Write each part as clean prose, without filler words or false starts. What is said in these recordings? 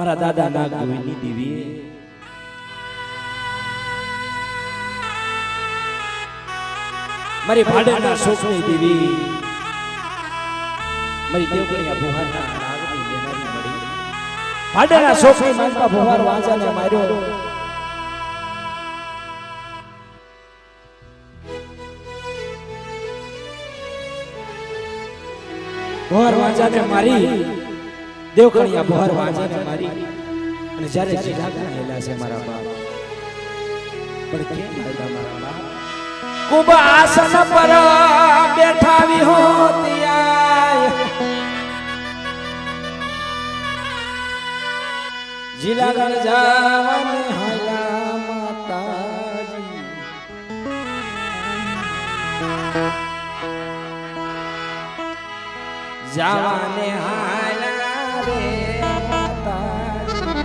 મારા દાદા નાગ ગોવિંદની દેવીએ મારી ભાડેના શોકની દેવી મારી દેવકન્યા ભુવાના નાગની લેનારી મળી ભાડેના શોકની માનપા ભુવાર વાંજાને માર્યો ભુવાર વાંજાને મારી દેવકન્યા ભુવાર વાંજાને મારી અને જ્યારે જીરાગના હેલા છે મારા બાપ પણ કેમ માર્યા મારા બાપ કુબ આસન પર બેઠા વિહોતિયા જીલાગણ જાવને હાલા માતાજી જાવને હાલા રે માતાજી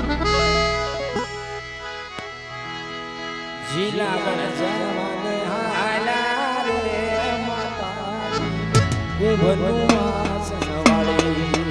જીલાગણ જાવને હાલા રે માતાજી ભનુઆ સનવાળી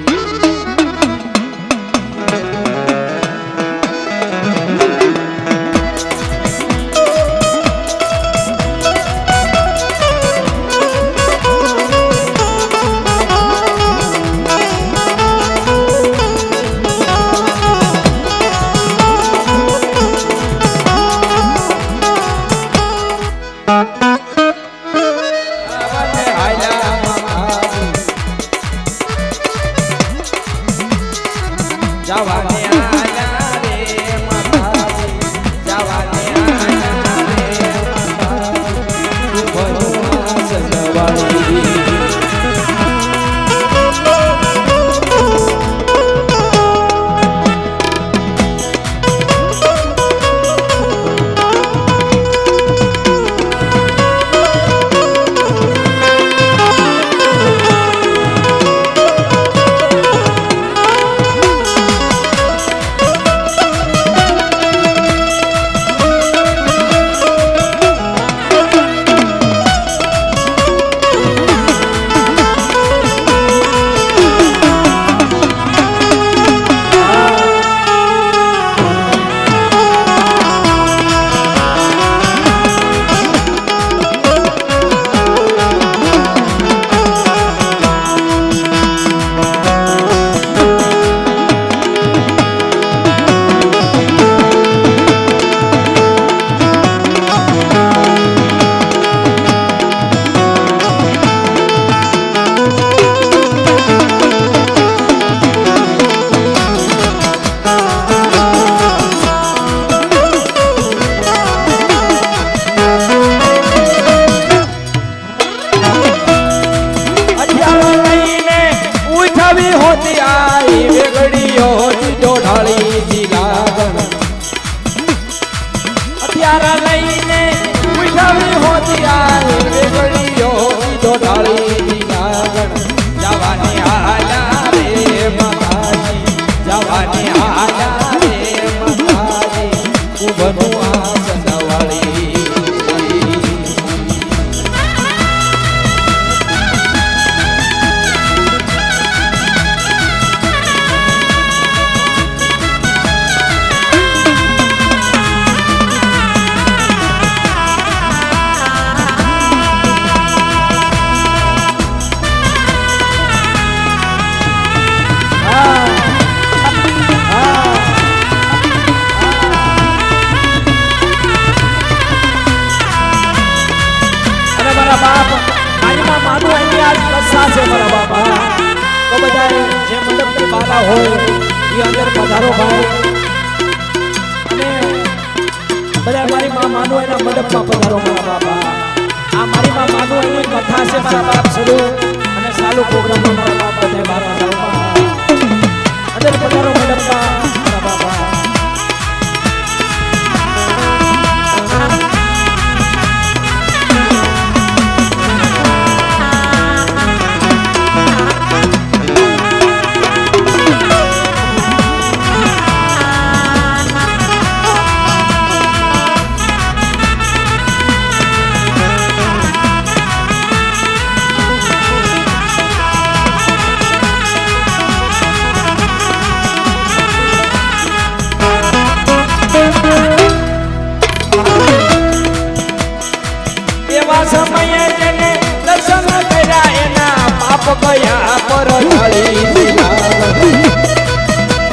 પર ઢાળી દીધા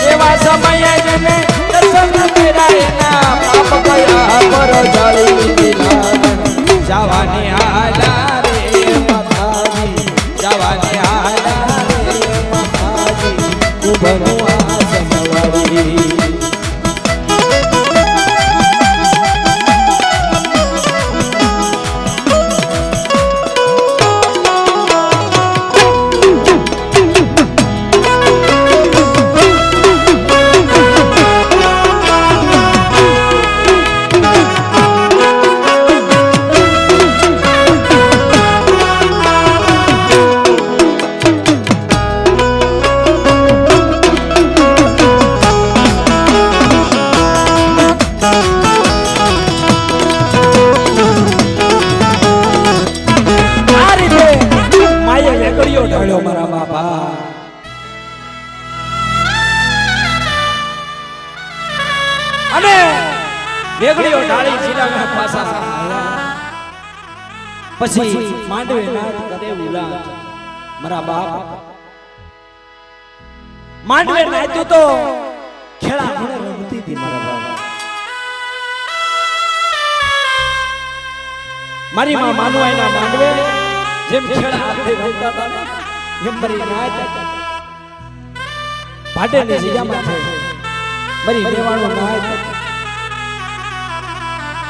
એવા સમયે જને દર્શન કર્યા એના પાપ ગયા પર ઢાળી દીધા જવાની આલા રે માતાજી જવાની આલા રે માતાજી ઉભનું આસનવાળી અને વેગડીઓ ઢાળી જીરાના પાસા પછી માંડવે નાથ કરે ઉલા મારા બાપ માંડવે નાચ્યું તો ખેડા મને રમતી હતી મારા બાપ મારી માં માનવાઈના માંડવે જેમ ખેડા હાથે રમતા હતા એમ મારી નાચ ભાડેની જગ્યામાં છે મારી લેવાનો નાચ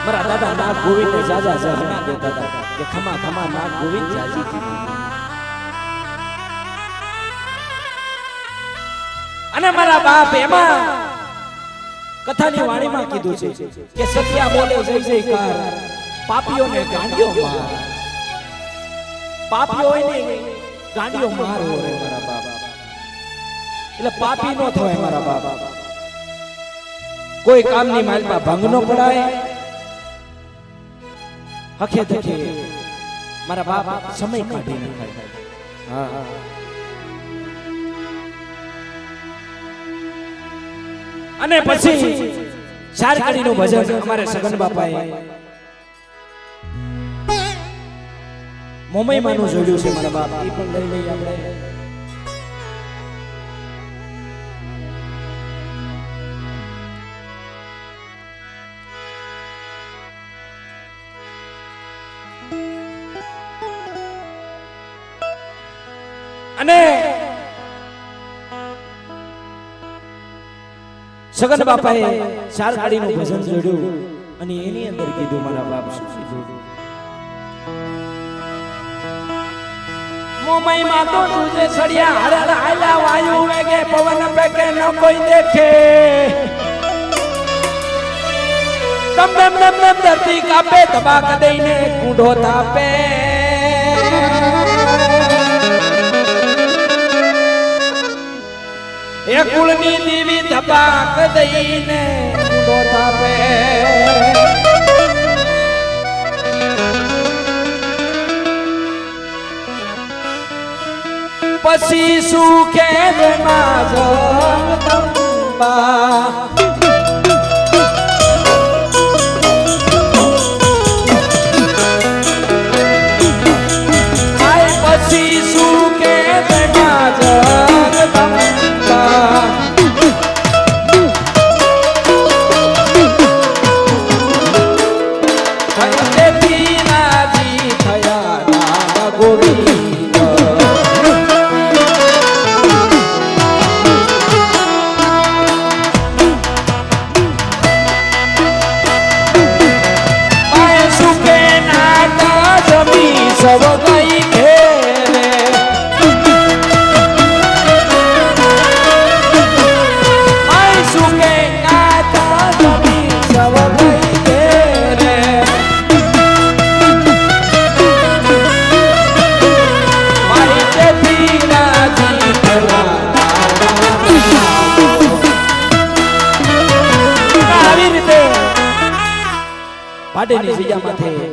મારા દાદા નાગ ગોવિંદ ને જાજા જહના દેતા હતા કે ખમા ખમા નાગ ગોવિંદ જાજી અને મારા બાપ એમાં કથાની વાણીમાં કીધું છે કે સત્યા બોલે જય જયકાર પાપીઓને ગાંડીઓ માર પાપીઓ હોય ને ગાંડીઓ માર હોય મારા બાપ એટલે પાપી નો થવાય મારા બાપ કોઈ કામની માલમાં ભંગ નો પડાય હખે ધખે મારા બાપ સમય કાઢી નાખાય હા અને પછી ચાર કડીનું ભજન અમારે સગન બાપાએ મોમઈમાંનું જોડ્યું છે મારા બાપ એ પણ લઈ લઈએ આપણે અને સગન બાપાએ ચાર કાડીનું ભજન જોડ્યું અને એની અંદર કીધું મારા બાપ શું કીધું મોમઈ માં તો તુજે સડિયા હરળ આલા વાયુ વેગે પવન પેકે ન કોઈ દેખે તમ તમ તમ તમ ધરતી કાપે તબાક દઈને કુંડો તાપે એ કુળની દેવી ધબાક દઈને કુંડો તાપે પછી સુખે માં જગદંબા પાટેની જગ્યામાંથી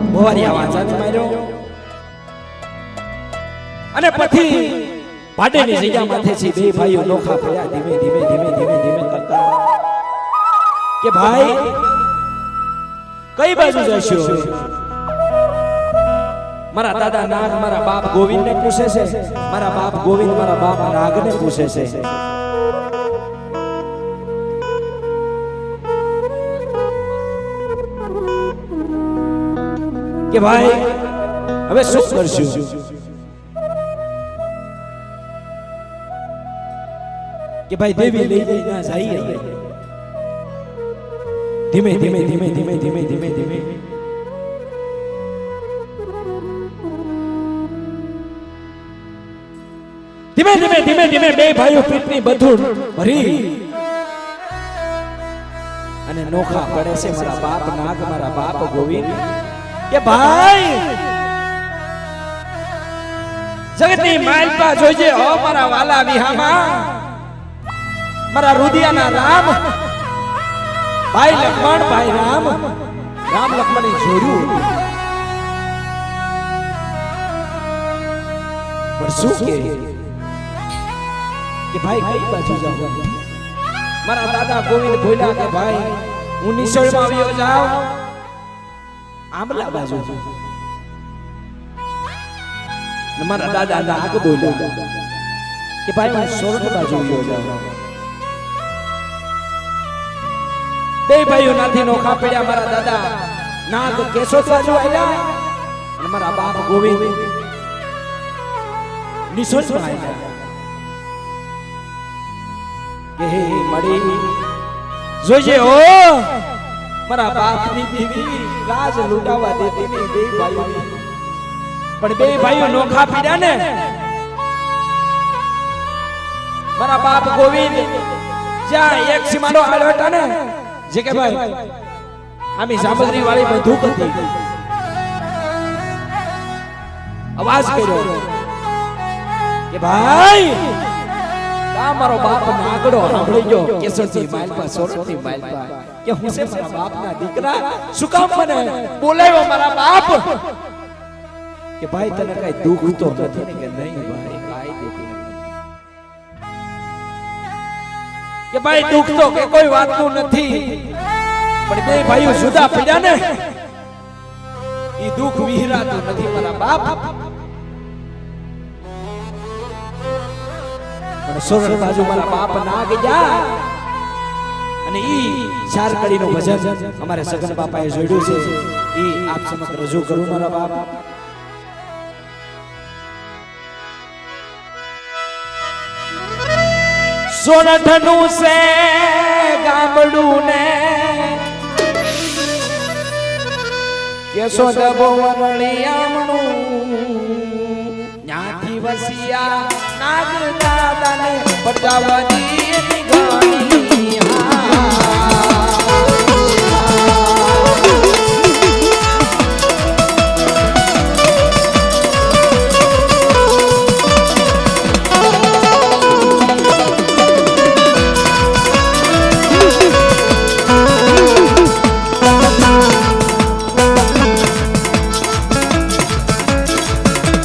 મોવારિયા વાંચાને માર્યો અને પછી પાટેની જગ્યામાંથી બે ભાઈઓ નોખા ફર્યા ધીમે ધીમે ધીમે ધીમે ધીમે કરતા કે ભાઈ કઈ બાજુ જશો મારા દાદા નાગ મારા બાપ ગોવિંદ ને પૂછે છે, મારા બાપ ગોવિંદ મારા બાપ નાગ ને પૂછે છે કે ભાઈ હવે શું કરશું? કે ભાઈ દેવી લઈ જઈ ના જઈએ, ધીમે ધીમે ધીમે ધીમે ધીમે ધીમે ધીમે ધીમે ધીમે ધીમે ધીમે બે ભાઈઓ પીઠની બધું ભરી અને નોખા પડે છે મારા બાપ નાગ મારા બાપ ગોવિંદ કે ભાઈ જગતની માલપા જોઈજે હો મારા વાલા વિહામાં મારા રુદિયાના રામ ભાઈ લક્ષ્મણ ભાઈ રામ રામ લક્ષ્મણે જોયું પણ શું કે ભાઈ કઈ બાજુ જાઉં? મારા દાદા ગોવિંદ બોલ્યા કે ભાઈ હું નિસળમાં આવ્યો જાઉં આંબલા બાજુ, મારા દાદા નાગ બોલ્યા કે ભાઈ હું સોરઠ બાજુ આવ્યો જાઉં. બે ભાઈઓ નાથી નોખા પડ્યા, મારા દાદા નાગ કેશોદ બાજુ આવ્યા અને મારા બાપ ગોવિંદ નિસળમાં આવ્યા કે હે મળી જોજે હો મારા બાપની દીકરી રાજ લૂંટાવા દેતી ની બે ભાઈઓની, પણ બે ભાઈઓ નોખા પીડ્યા ને મારા બાપ ગોવિંદ જ્યાં એક સીમાડો આવ્યો હતા ને જે કે ભાઈ આમી સામગ્રી વાળી બંદૂક હતી, અવાજ કર્યો કે ભાઈ મારો બાપ નાગડો સાંભળી ગયો કેશોદની માલપા સોરઠની માલપા કે હું છે મારા બાપના દીકરા શું કામ મને બોલાવ્યો મારા બાપ કે ભાઈ તને કઈ દુઃખ તો નથી ને? કે નહીં ભાઈ કાઈ દુઃખ નથી કે ભાઈ દુઃખ તો કે કોઈ વાતનું નથી, પણ બે ભાઈઓ જુદા પડ્યા ને એ દુઃખ વિહરાતું નથી મારા બાપ. સોરઠ બાજુ મારા બાપ નાગ ગયા અને ઈ ચાર કડીનું ભજન અમારે સગન બાપાએ જોડ્યું છે, ઈ આપ સમક્ષ રજૂ કરું મારા બાપ. સોરઠનું છે ગામડું ને કેશોદ બોવરણિયામણું ન્યાથી વસિયા નાગ દાદાને પ્રજાપતિ ગાણી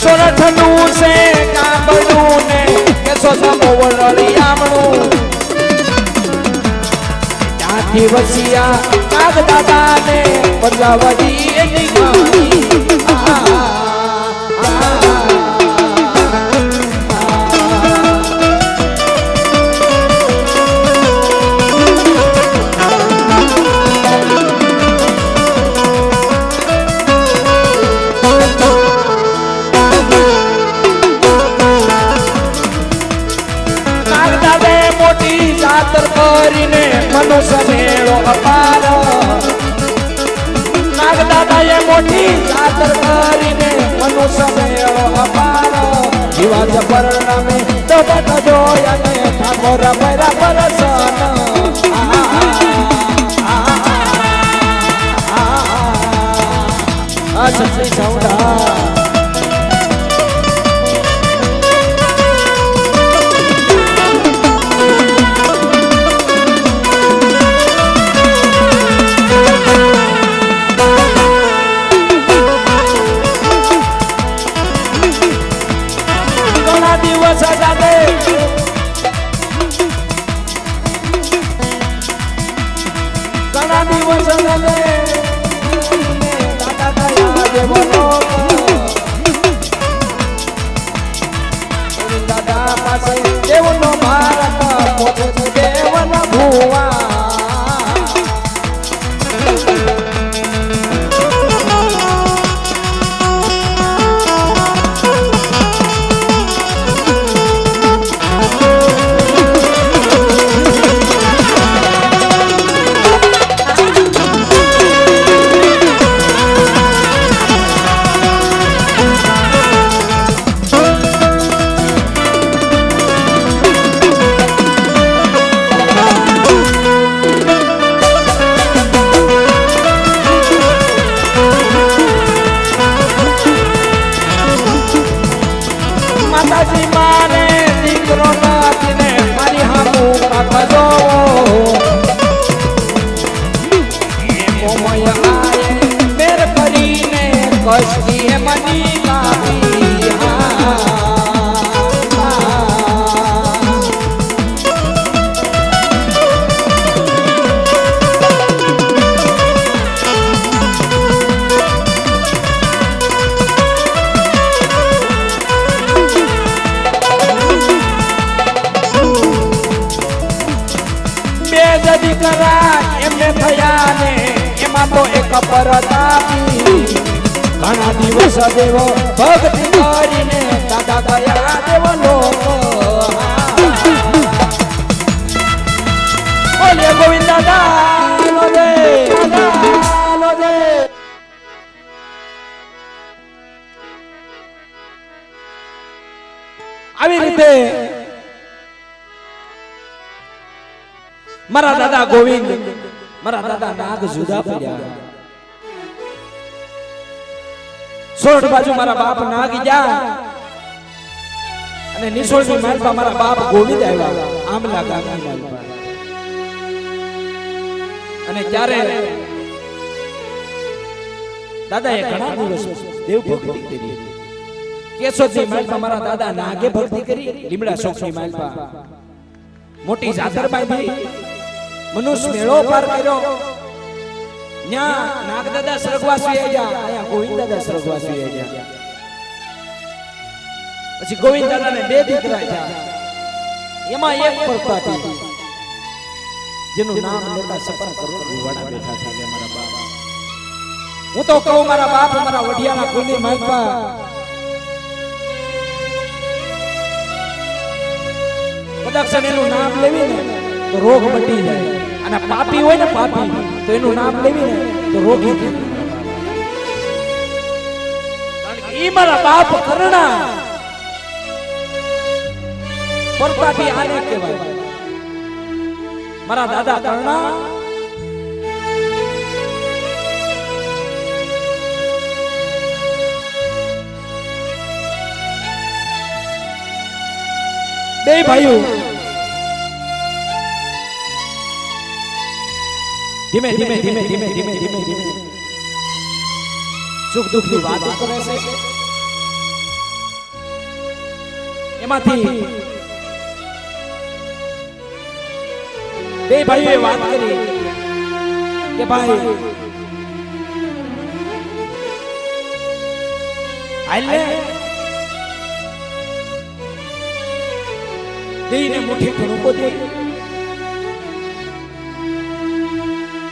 સોરઠનું છે ગામડું ને કેશોદ બોવરણિયામણું ત્યાંથી વસિયા નાગ દાદાને પ્રજાપતિ ગાણી મનુષ્ય મેળો અપાર નાગ દાદાએ મોટી જાતર કરીને મનુષ્ય મેળો અપાર જીવા જપરણમે દબટ જોયા ને ઠાકોર ભૈરા પરસન આ સત્રી સૌડા દીકરા એમને થયા ને એમાં તો એક પરતાપી ઘણા દિવસ દેવો ભક્તિ કરીને દાદા ગયા દેવો લોકો બોલે ગોવિંદ દાદા લો દે આવી રીતે મારા દાદા ગોવિંદ મારા દાદા નાગ જુદા પડ્યા સોરઠ બાજુ મારા બાપ નાગ ગયા અને નિસોળની માલપા મારા બાપ ગોવિંદ આવ્યા આમલા ગામની માલપા અને ત્યારે દાદાએ ઘણા દિવસ દેવ ભક્તિ કરી કેશોદની માલપા મારા દાદા નાગે ભક્તિ કરી લીમડા ચોકની માલપા મોટી જાતર બાંધી મનુષ્ય મેળો પાર કર્યો ન્યા નાગ દાદા સ્વર્ગવાસી ગયા આયા ગોવિંદ દાદા સ્વર્ગવાસી ગયા પછી ગોવિંદ દાદાને બે દીકરા થયા એમાં એક પ્રતાપી જેનું નામ લેતા સપન કરોડ રૂવાડા બેઠા છે મારા બાપ હું તો કહું મારા બાપ મારા વઢિયાના કુળની માલપા કદાચ એનું નામ લેવી ને તો રોગ મટી જાય અને પાપી હોય ને પાપી તો એનું નામ લેવી ને તો રોગી થાય કારણ કે ઈ મારા બાપ કરણા પરતાપી આને કહેવાય મારા દાદા કરણા બે ભાઈઓ ધીમે ધીમે ધીમે ધીમે ધીમે ધીમે ધીમે સુખ દુઃખ ની વાતો કરે છે એમાંથી બે ભાઈઓએ વાત કરી કે ભાઈ હાલે દેઈને મુઠ્ઠી ઘણું દે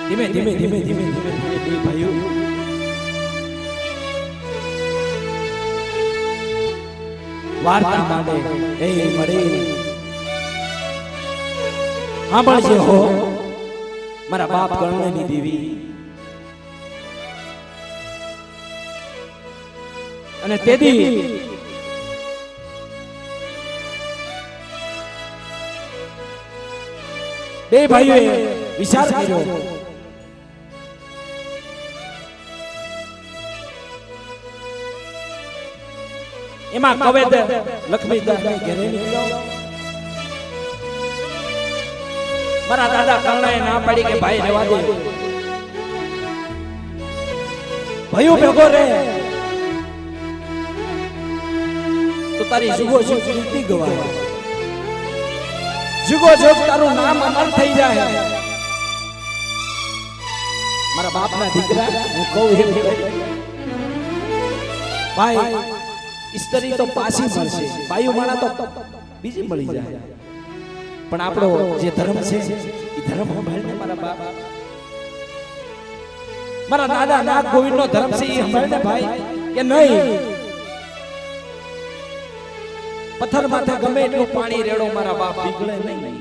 ધીમે ધીમે ધીમે ધીમે ધીમે બે ભાઈઓ વાર્તા માંડે એ મળે સાંભળજે હો મારા બાપ કર્ણની દેવી અને તેથી બે ભાઈઓએ વિચાર કર્યો એમાં કવેદ લક્ષ્મીદાસને ઘરે નીકળ્યો મારા દાદા કર્ણાએ ના પાડી કે ભાઈ રહેવા દે ભાઈઓ ભેગો રે તો તારી જુગો જુગ જીતી ગવાય જુગો જુગ તારું નામ અમર થઈ જાય મારા બાપના દીકરા હું કહું એમ ભાઈ સ્ત્રી તો પાછી મળશે ભાઈઓ માણા તો બીજી મળી જાય પણ આપણો જે ધર્મ છે એ ધર્મ સંભાળને મારા બાપ મારા દાદા નાગ ગોવિંદ નો ધર્મ છે એ સંભાળને ભાઈ કે નહીં પથ્થર માથે ગમે એટલું પાણી રેડો મારા બાપ બીગળે નહીં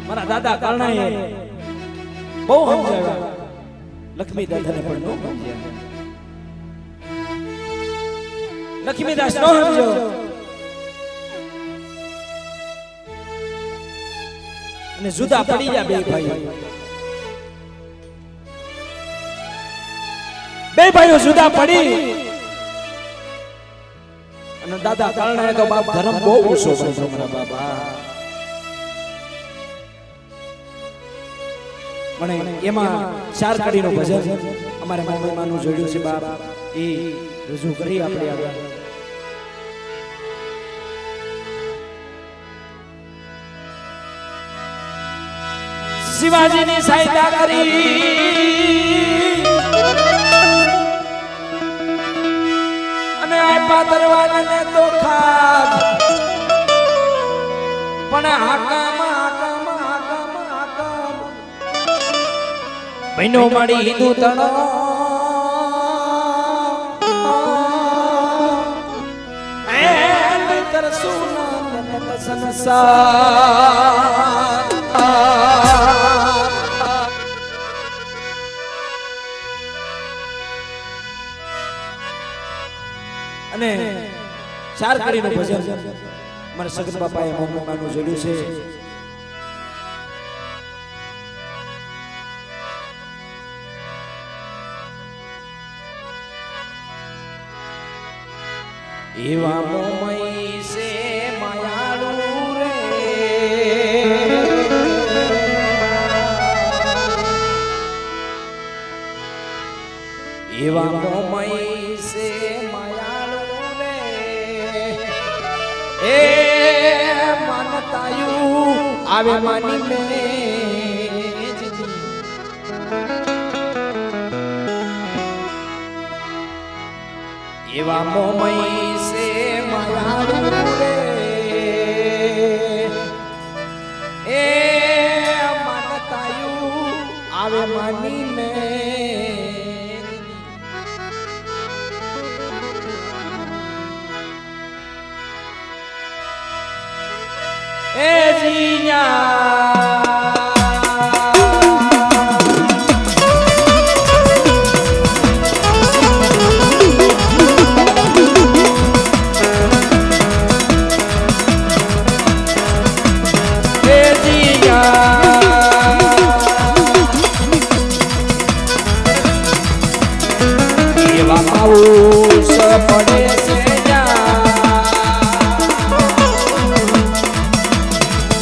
મારા દાદા કર્ણાએ બહુ સમજાવ્યા લક્ષ્મી દાદાને પણ ન સમજ્યા લક્ષ્મીદાસ નો સમજો અને જુદા પડી ગયા બે ભાઈઓ જુદા પડી અને દાદા કર્ણાએ તો બાપ ધર્મ બહુ ઊંચો છે મારા બાબા પણ એમાં ચાર કડીનું ભજન અમારે મમ્મીમાનું જોડ્યું છે બાપ એ રજૂ કરી આપણે આગળ શિવાજીની સહાયતા કરી અને આપ્યા દરવાજાને તો ખાસ પણ આ બહેનો માડી હિન્દુ તણો અને ચાર કડીનું ભજન મારા સગત બાપાએ મોમોકાનું જોડ્યું છે. એવા મોમય છે માયાળુ રે એવા મોમય છે માયાળુ રે એ માનતાયું આવે માની મે એવા મોમય છે માયાળુ રે એ માનતાયું આવે માની મે એ જીયા પડે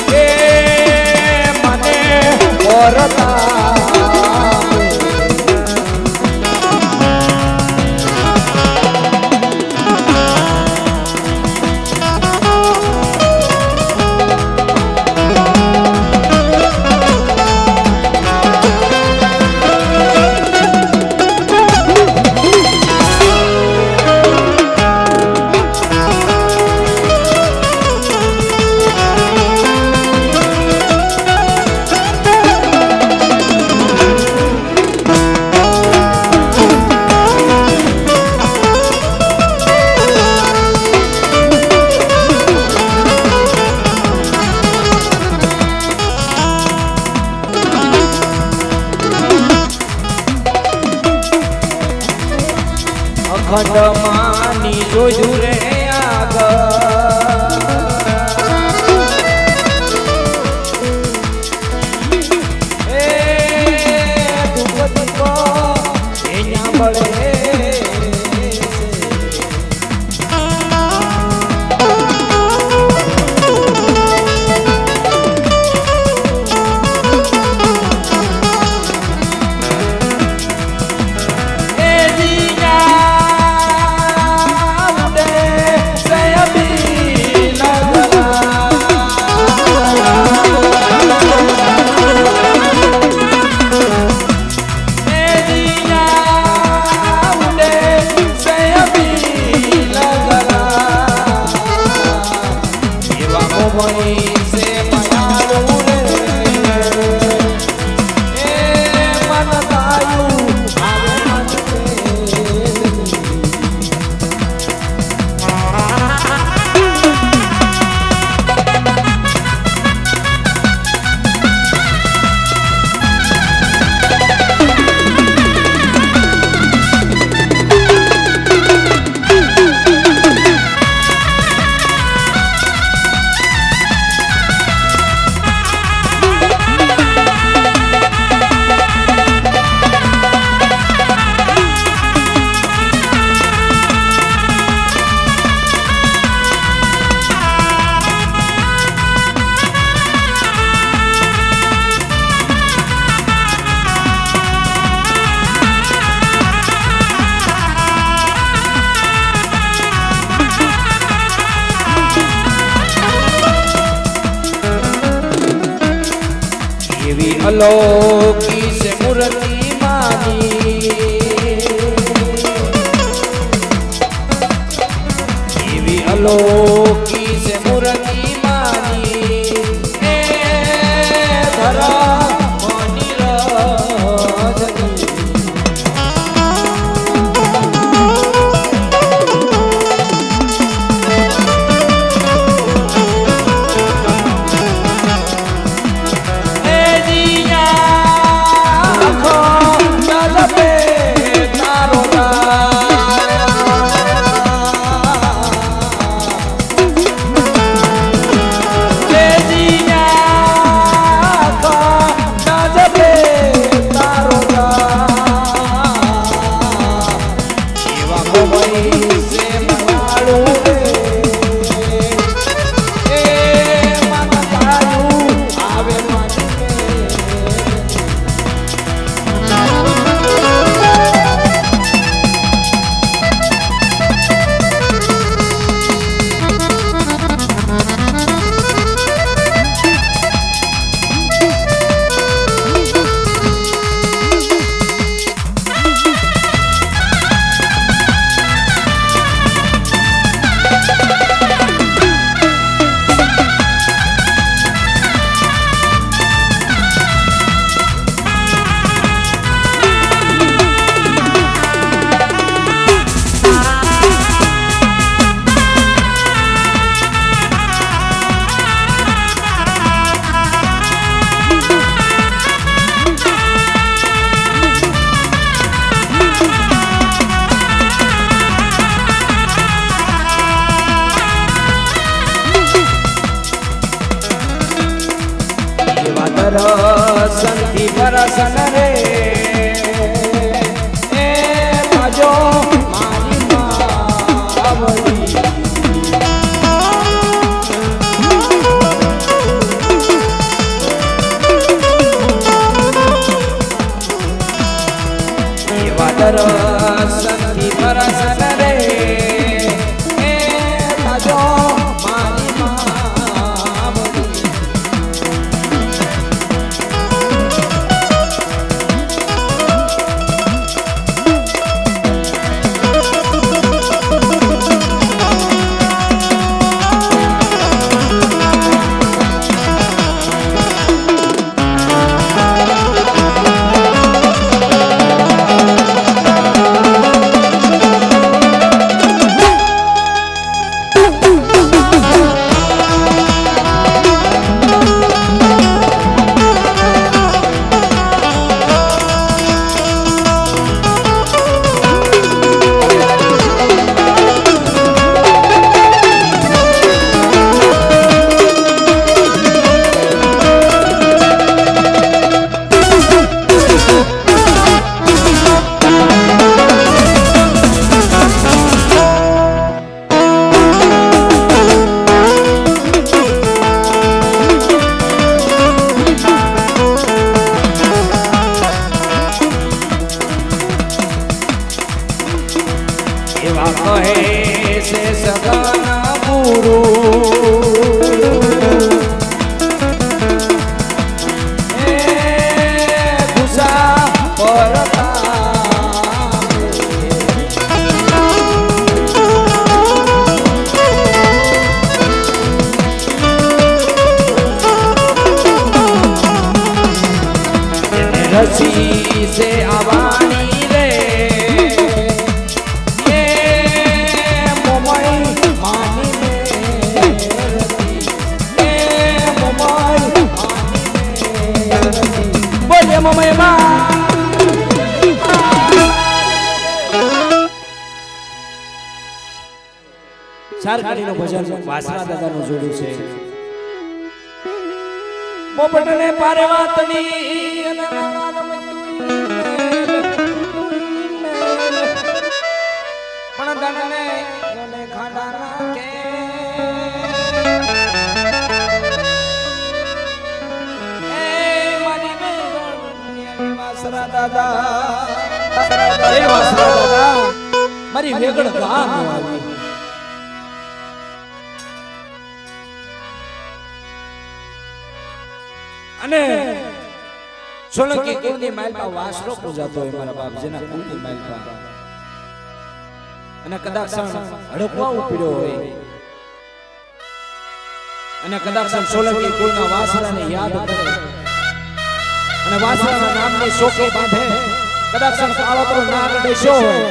છે મને ઓરતા ખંડમાની જોયું રે આગળ એ દુપદકો એના મળે અલૌકી છે મૂર્તિ માની એવી અલૌકી છે મૂર્તિ માની એ ધરા મની રજ સંતિ પરસન રે એ માજો મારી માવડી વાદર સંતિ પરસન રે એ માજો મારી માવડી કહે છે સગાના ગુરુ એ ગુસા પરતા રસી સે આવાની રે સારકારીનું ભજન વાસણા દાદાનું જોડ્યું છે પોપટને પારે વાતની અને પણ દણને ગલે ખાડા નાખે એ મારી બેગણ વાસણા દાદા એ વાસણા દાદા મારી વેગણ ગામ આવી અને સોલંકી કુળની માલપા વાસરો પૂજાતો હોય મારા બાપ જેના કુળની માલપા અને કદાચ હડકવા ઉપડ્યો હોય અને કદાચ સોલંકી કુળના વાસરાને યાદ કરે અને વાસરાના નામની શોખી બાંધે કદાચ કાળોતરો નાગ બેસ્યો હોય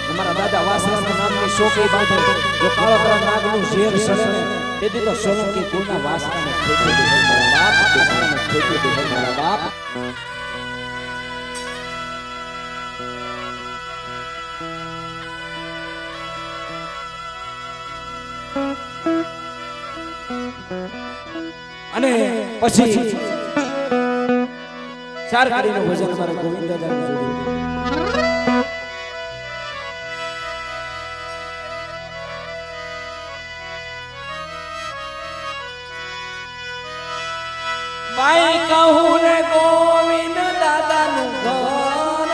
અમારા દાદા વાસરાના નામની શોખી બાંધે જો કાળોતરા નાગનું ઝેર સડે ને તેથી તો સોલંકી કુળના વાસરાને ખોટી દે મારા બાપ વાસરાને ખોટી દે મારા બાપ અને પછી સારકારીનું ભજન અમારા ગોવિંદ દાદાનું જોડ્યું ભાઈ કહું રે ગોવિંદ દાદાનું ઘર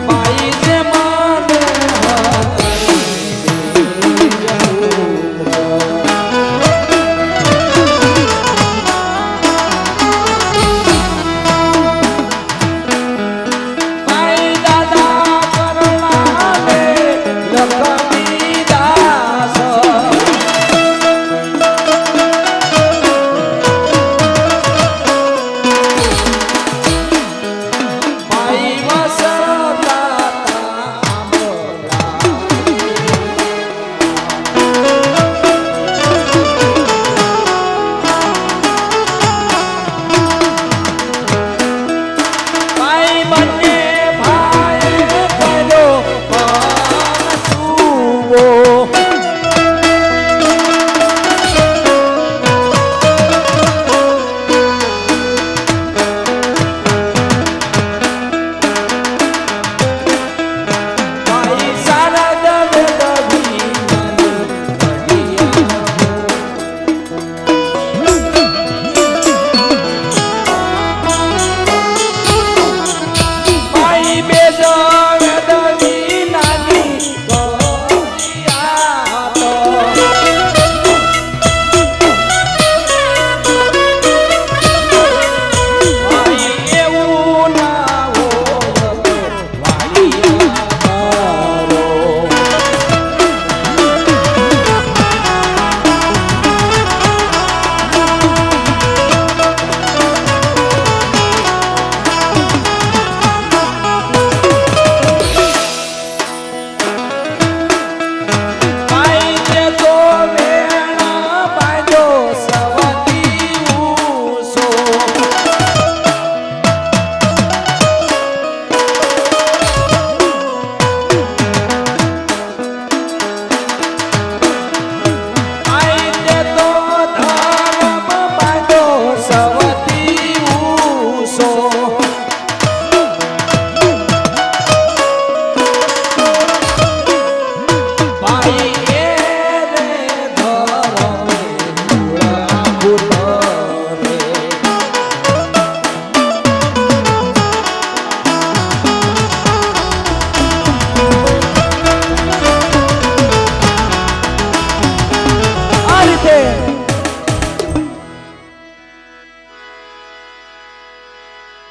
ભાઈ જે માને ભાઈ દાદા કરુણા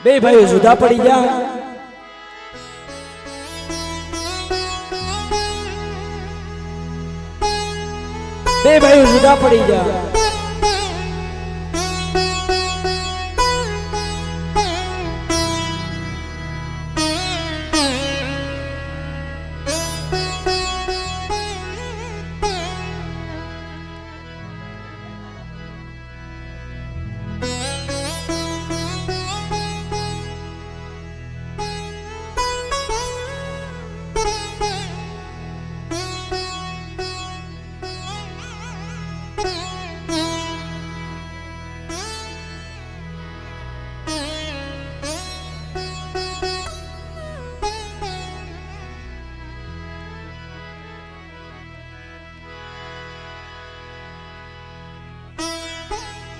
બે ભાઈઓ જુદા પડી ગયા. બે ભાઈઓ જુદા પડી ગયા.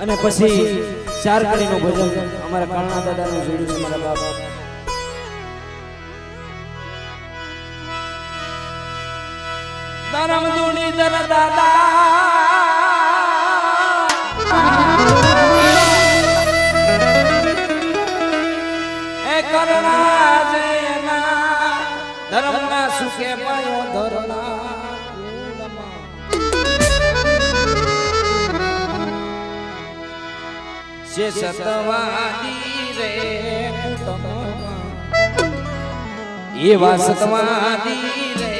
અને પછી ચાર કડીનું ભજન અમારા કાળના દાદાનું જોડ્યું છે મારા બાપ. ધરમ ધૂણી ધર દાદા એ કરુણા જયના ધર્મના સુખે પાયો ધરણા જે સતવાદી રે કુટુંબમાં એવા સતવાદી રે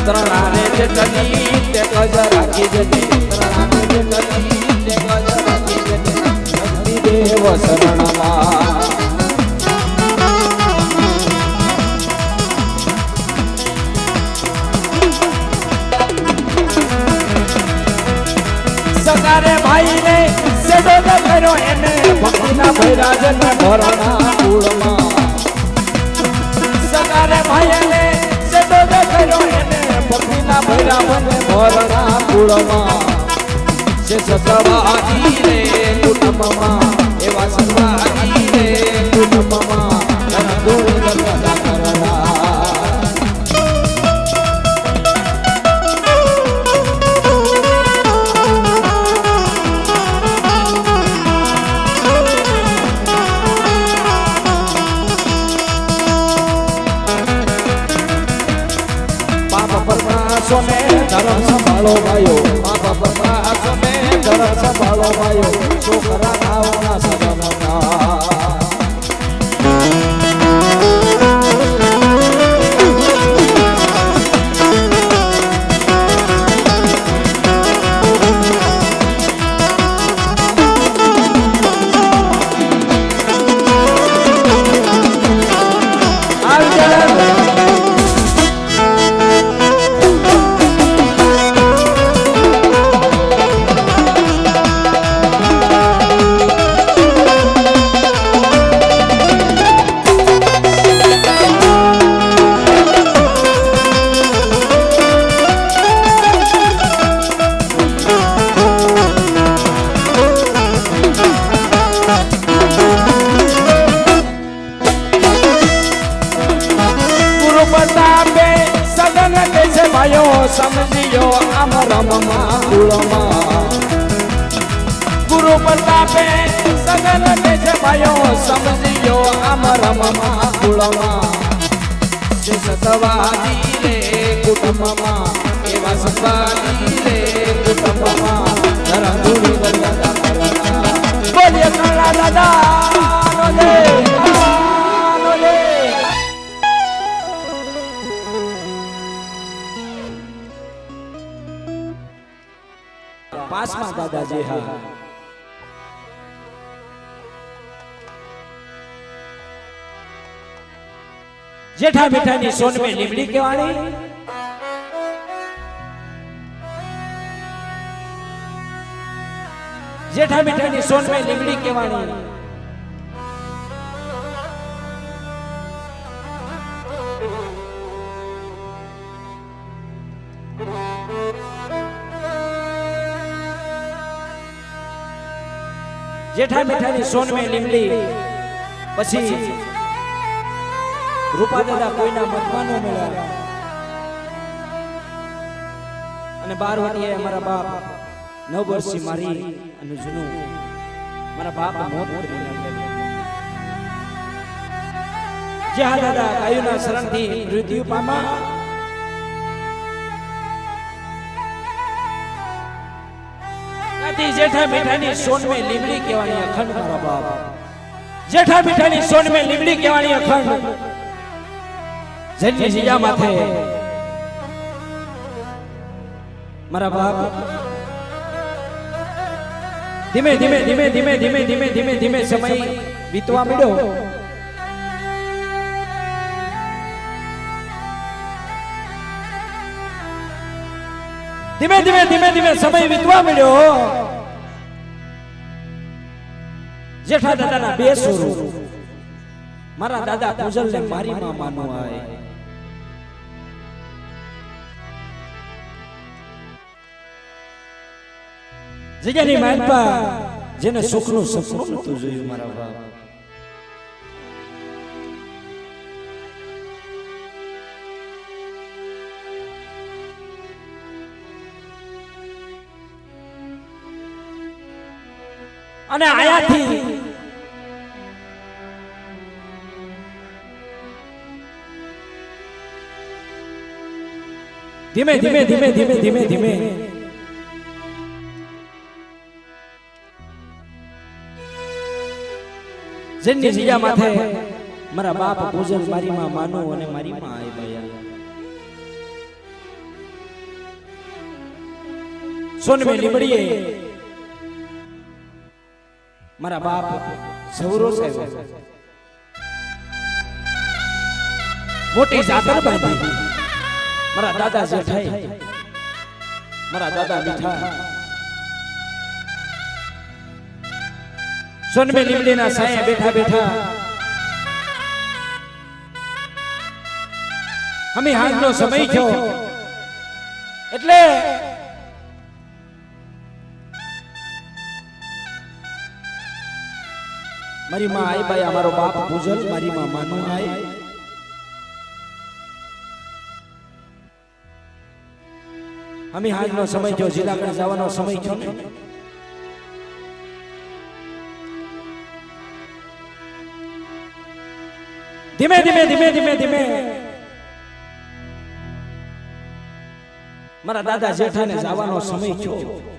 ત્રણાને જેટલી તે ગજ રાખી જજે ત્રણાને જેટલી તે ગજ રાખી જજે શક્તિ દેવ શરણમાં સગારે ભાઈને સેડો કર્યો એને ભક્તિના ભૈરાજને ભરણા કુળમાં સગારે ભાઈને સેડો કર્યો એને ભક્તિના ભૈરાજને ભરણા કુળમાં જે સગવાદી રે કુટુંબમાં એવા સગવાદી રે કુટુંબમાં તન દૂર કરતા કરતા સોને ધર્મ સંભાળો ભાઈઓ બાપા બાપા સોને ધર્મ સંભાળો ભાઈઓ છોકરા નાવના સગમના સમજીયો આમ રમમાં કુળમાં ગુરુ પ્રતાપે સગન દેશ ભાઈઓ સમજીયો આમ રમમાં કુળમાં જે સતવાદી રે કુટુંબમાં એવા સતવાદી રે કુટુંબમાં ધરમ ધૂળી દરિયા કરતા બોલીએ કલા દાદા નો पास दादाजी हाँ जेठा मीठा नी सोन में लीमड़ी केवाणी जेठा मीठा नी सोन में लीमड़ी केवाणी जेठा मीठा नी सोन में लीमड़ी पछी रूपा दादा कोईना मतमानो मेळ्या अने 12 वटीए मारा बाप 9 वर्षी मारी अने जुनू मारा बाप मोत करीने जे दादा गायोना शरणथी मृत्यु पामा जेठा मीठा नी सोन में लीमड़ी केवानी अखंड मारा बाप जेठा मीठा नी सोन में लीमड़ी केवानी अखंड जन्य जिया माथे मारा बाप धीमे धीमे धीमे धीमे धीमे धीमे धीमे धीमे समय बीतवा मिलो धीमे धीमे धीमे धीमे समय बीतवा मिलो जेठा दादा ना 2 स्वरूप मारा दादा पूजल ने मारी मां मानो आए जगनी मानपा जेने सुखનું સપનું નતું જોયું મારા બાપ અને આયાથી ધીમે ધીમે ધીમે ધીમે ધીમે ધીમે જન્ની જીજા માથે મારા બાપ પૂજન મારી માં માનો અને મારી માં આઈ ભાઈ સોન में લીમડીએ મારા બાપ સૌરો સાહેબ મોટી જાતર બાંધી મારા દાદા જેઠાઈ મારા દાદા મીઠા સોન में લીમડીના સાયા બેઠા બેઠા અમે હાજનો સમય થયો એટલે મારી માં આઈ બાઈ અમારો બાપ પૂજલ મારી માં માનું આઈ અમે હાજનો સમય થયો જિલ્લાગઢ જવાનો સમય થયો ને ધીમે ધીમે ધીમે ધીમે ધીમે મારા દાદા જેઠાને જવાનો સમય થયો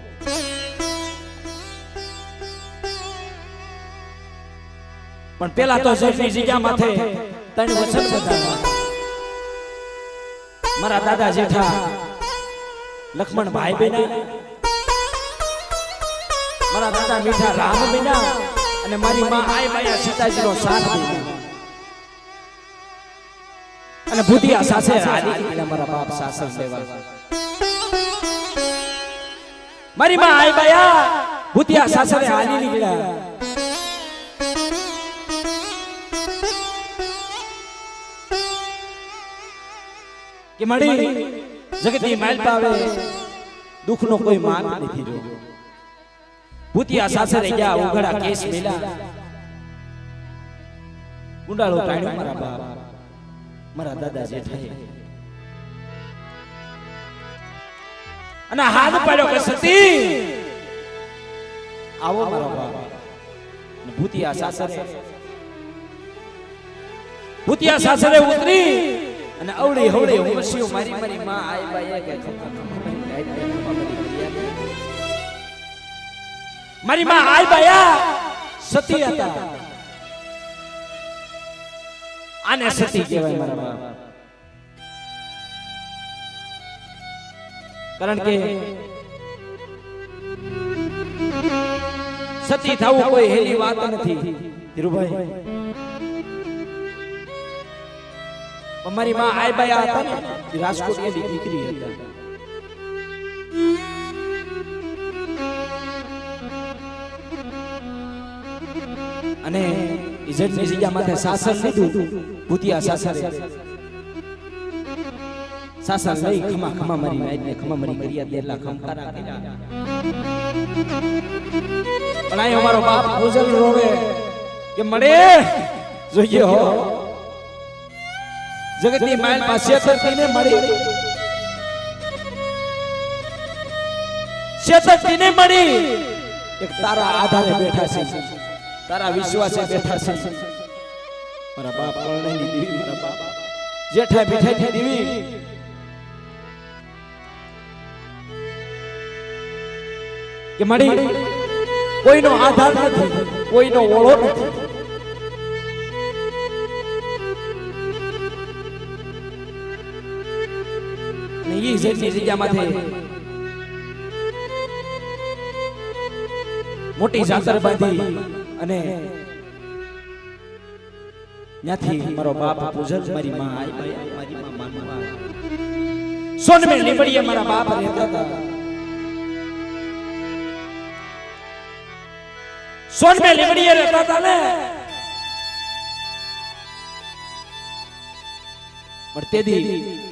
પણ પેલા તો જેઠની જગ્યા માથે ત્રણ વચન બધા મારા દાદા જેઠા લક્ષ્મણ ભાઈ બેના મારા દાદા મીઠા રામ બેના અને મારી માં આઈ બાયા સીતાજીનો સાથ દીધો અને ભૂતિયા સાસે રાજી એટલે મારા બાપ સાસર સેવા મારી માં આઈ બાયા ભૂતિયા સાસરે હાલી નીકળ્યા કે મળી જગતની માલ પાવે દુખનો કોઈ માન નથી રહ્યો ભૂતિયા સાસરે ગયા ઉઘડા કેસ મેલા ગુંડાળો ટાણ્યો મારા બાપ મારા દાદા જેઠાએ અને હાથ પાડ્યો કે સતી આવો મારા બાપ ભૂતિયા સાસરે ઉતરી અને અવળી હવળી હોશીઓ મારી મારી માં આઈ બાઈ કે મારી માં આઈ બાયા સતી હતા આને સતી કહેવાય મારા બાપ કારણ કે સતી થવું કોઈ હેલી વાત નથી ધીરુભાઈ મારી માં આઈ બાયા હતા ને રાજકોટ ની દીકરી હતા અને ઇજ્જતની જગ્યા માથે શાસન લીધું ભૂતિયા સાસર લઈ ખમા ખમા મારી નાઈટને ખમા મારી કર્યા દેલા ખમકારા કર્યા પણ આ અમારો બાપ પૂજલ રોવે કે મળે જોઈએ હો જગતની માલ પાસે છેતરતીને મળી છેતરતીને મળી એક તારા આધારે બેઠા છે તારા વિશ્વાસે બેઠા છે મારા બાપ પરણેલી દેવી મારા બાપ જેઠા બેઠાની દેવી કે મળી કોઈનો આધાર નથી કોઈનો ઓળો નથી નહીં જેટલી જગ્યામાંથી મોટી જાતર બાંધી અને ત્યાંથી મારો બાપ પૂજલ મારી માં આઈ મારી માં માનવા સોન में લીમડીએ મારા બાપ રહેતા હતા સોન में લીમડીએ રહેતા હતા ને પણ તેદી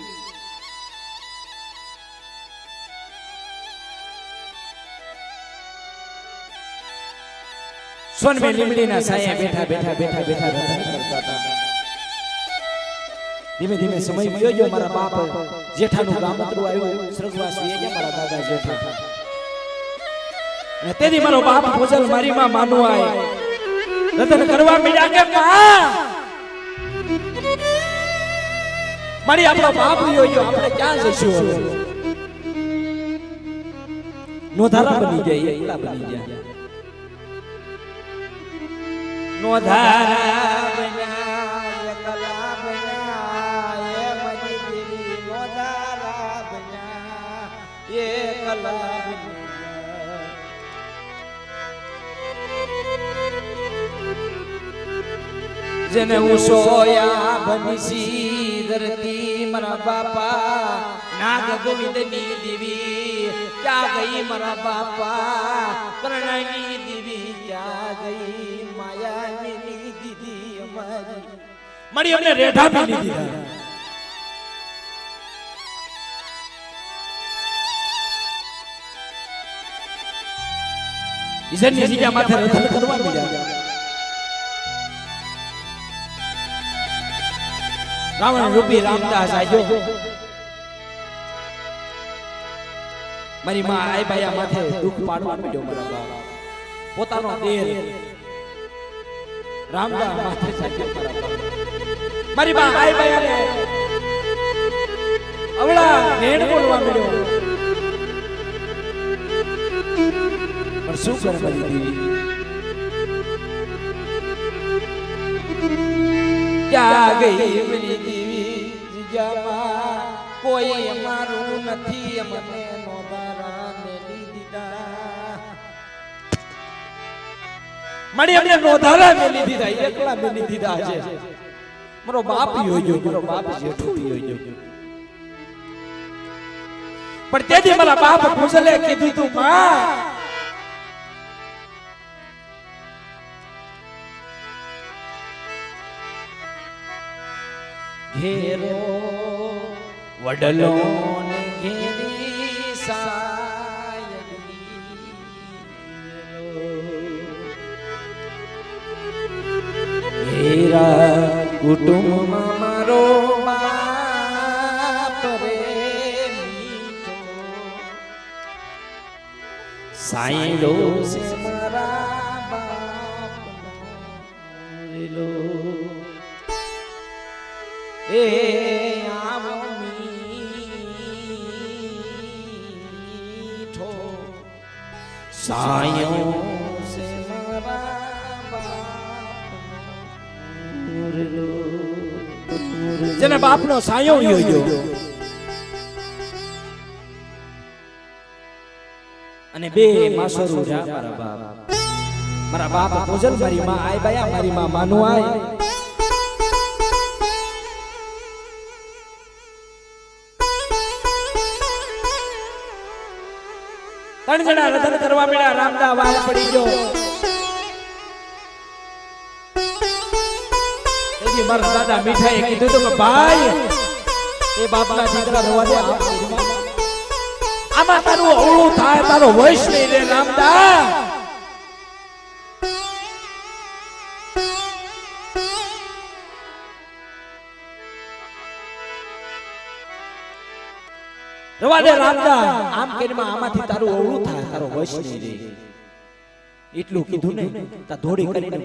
સોન में લીમડીના સાયા બેઠા બેઠા બેઠા બેઠા રતન કરતા હતા ધીમે ધીમે સમય ગયો જો મારા બાપ જેઠાનું ગામતરું આવ્યું સ્વર્ગવાસ વહી ગયા મારા દાદા જેઠા અને તેથી મારો બાપ પૂજલ મારી માં માનું આય રતન કરવા મળ્યા કે માં મારી આપણો બાપ ગયો આપણે ક્યાં જઈશું નોધારા બની ગયા એકલા બની ગયા નોધારા બન્યા એકલા બન્યા એ મરી દેવી નોધારા બન્યા એક જેને ઉસોયા બનસી ધરતી મારા બાપા નાગ ગોવિંદની દેવી ક્યાં ગઈ મારા બાપા કરણાની દેવી ક્યાં ગઈ માયાની દીદી અમારી મળી અમને રેઢા પીલી દીધા ઈશ્વરની જગ્યા માથે રથન કરવા મળ્યા રાવણ રૂપી રામદાસ આજો મારી માં આઈ બાયા માથે દુઃખ પાડવા મળ્યો મારા બાપ પોતાનો દેર રામદાસ માથે સાચ્યો મારા બાપ મારી માં આઈ બાયાને અવળા નેણ બોલવા મળ્યો પણ શું કરે મારી દેવી ક્યાં ગઈ મારી દેવી જીજામાં કોઈ અમારું નથી અમને નોધારા મેલી દીધા મળી અમને નોધારા મેલી દીધા એકલા મેલી દીધા છે મારો બાપ યોજો મારો બાપ જેઠો યોજો પણ તેથી મારા બાપ પૂછલે કીધું તું માં ઘેરો વડલો ને ઘેરી સાયલી ઘેરા કુટુંબમાં મારો બાપ રે મીઠો સાયલો છે મારા બાપનો રેલો એ આવો મીઠો સાયો સે મારા બાપનો જેને બાપનો સાયો યોજો અને બે માસરું જા મારા બાપ પૂજલ મારી માં આય બાયા મારી માં માનું આય ત્રણ જણા રધન કરવા મળ્યા રામદા વાળ પડી ગયો તેથી મારા દાદા મીઠાઈએ કીધું તો કે ભાઈ એ બાપના દીકરા રવા દે આમાં તારું અવળું થાય તારો વૈશ નહીં રે રામદા રવા દે રામદા આમ કેરમાં આમાંથી તારું અવળું થાય તારો વશ નહીં રે એટલું કીધું ને તા ધોડી કરીને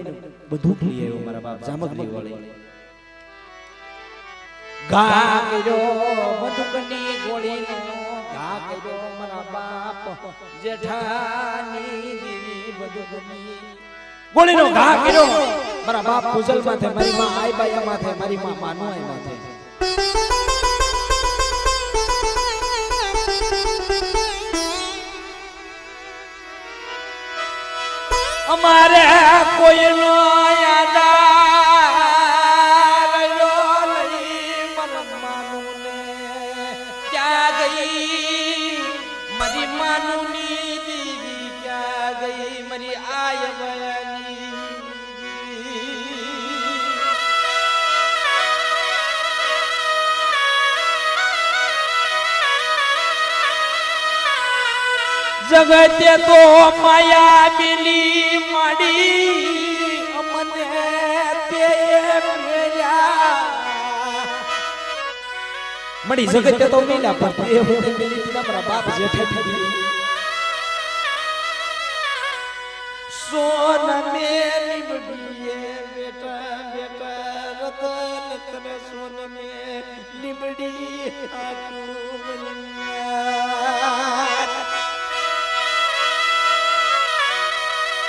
બધું લઈ આવ્યો મારા બાપ જામગરી વાળી ઘા કર્યો બંદૂકની ગોળીનો ઘા કર્યો મારા બાપ જેઠાની દેવી બંદૂકની ગોળીનો ઘા કર્યો મારા બાપ પૂજલ માથે મારી માં આઈ બાયા માથે મારી માં માનો આઈ માથે અમારે કોઈનો યાદ રહ્યો નહીં માનું ને ક્યાં ગઈ મારી માનુની દીવી ક્યાં ગઈ મારી આય બયાની જગતે તો માયા મિલી માડી અમને તે મેલ્યા મળી જગતે તો મિલ્યા પણ તે હોતે મિલી દીધા મારા બાપ જેઠે દીધી સોન મેલી બડીએ બેટા બેટા રતન કરે સોન મે લીબડી આટુ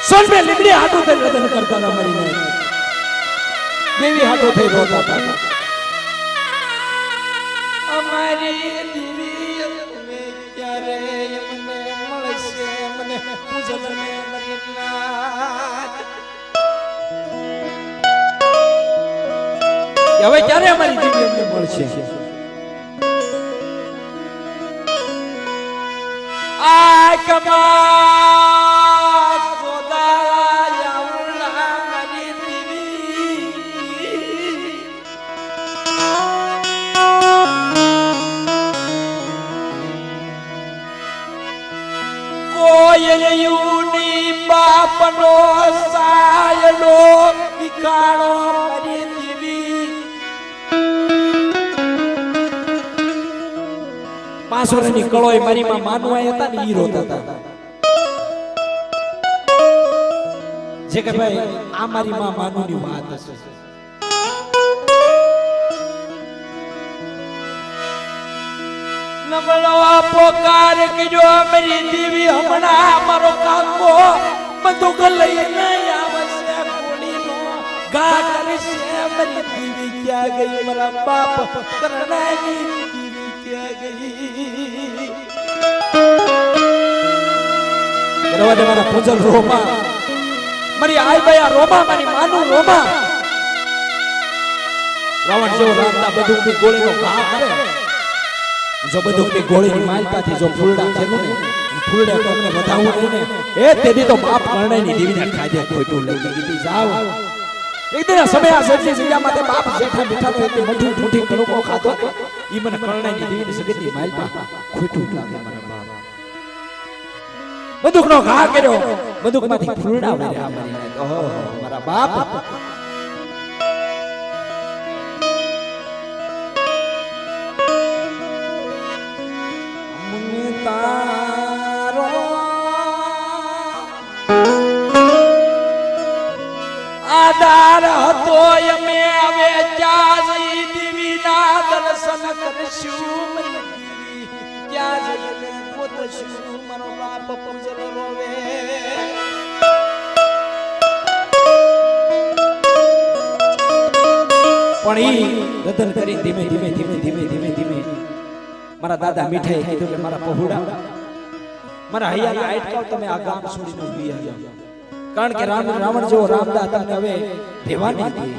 સોન में लिबड़ी हाथों से रतन करता ना मरी नहीं देवी हाथों से रोता था हमारी देवी में क्या रे यमुना હવે ક્યારે અમારી દીકરી અમને મળશે? આ કમા સોદાયા ઉલા મારી દીવી કોયયુની બાપનો સાયલો વિકાણો મારી દીવી 5 વર્ષની કળોય મારી માં માનવા હતા ને ઈ રોતા હતા જે કે ભાઈ આ મારી માં માનુની વાત હશે નમળો પોકાર કર્યો મારી દેવી હમણાં મારો કાકો બંદૂક લઈને આવશે ગોળીનો ઘા કરશે મારી દેવી ક્યાં ગઈ મારા બાપ કરણાની દેવી ક્યાં ગઈ રવા દે મારા પૂજલ રોમા મારી આઈ બયા રોમા મારી માનું રોમા રાવણ જેવો રામતા બધું બી ગોળીનો ઘા કરે જો બધું કે ગોળીની માલપાથી જો ફૂલડા થેલું ને ફૂલડે તો અમને વધાવું નહીં ને એ તેદી તો બાપ કરણાની દેવીને ખાધે ખોટું લઈ ગઈ જાવ એક દિન સમય આ સજી જગ્યા માટે બાપ જેઠા બેઠા તો એટલે મઠું ઠૂઠી કણકો ખાતો ઈ મને કરણાની દેવીની સગતની માલપા ખોટું લાગે મારા બાપ બંદૂકનો ઘા કર્યો બંદૂકમાંથી ફૂલડા વર્યા મારી ઓહો મારા બાપ તારો આધાર હતો અમે હવે ક્યાં જઈ દેવીના દર્શન કરશું ક્યાં જઈને પોતશું મારો બાપ પૂજલ રોવે પણ ઈ રતન કરી ધીમે ધીમે ધીમે ધીમે ધીમે ધીમે મારા દાદા મીઠાઈ કીધું કે મારા પહોળા મારા હૈયાના આટકાવ તમે આ ગામ છોડીને ઉભી આવ્યા કારણ કે રાવણ જેવો રામદા હતા હવે રહેવાની હતી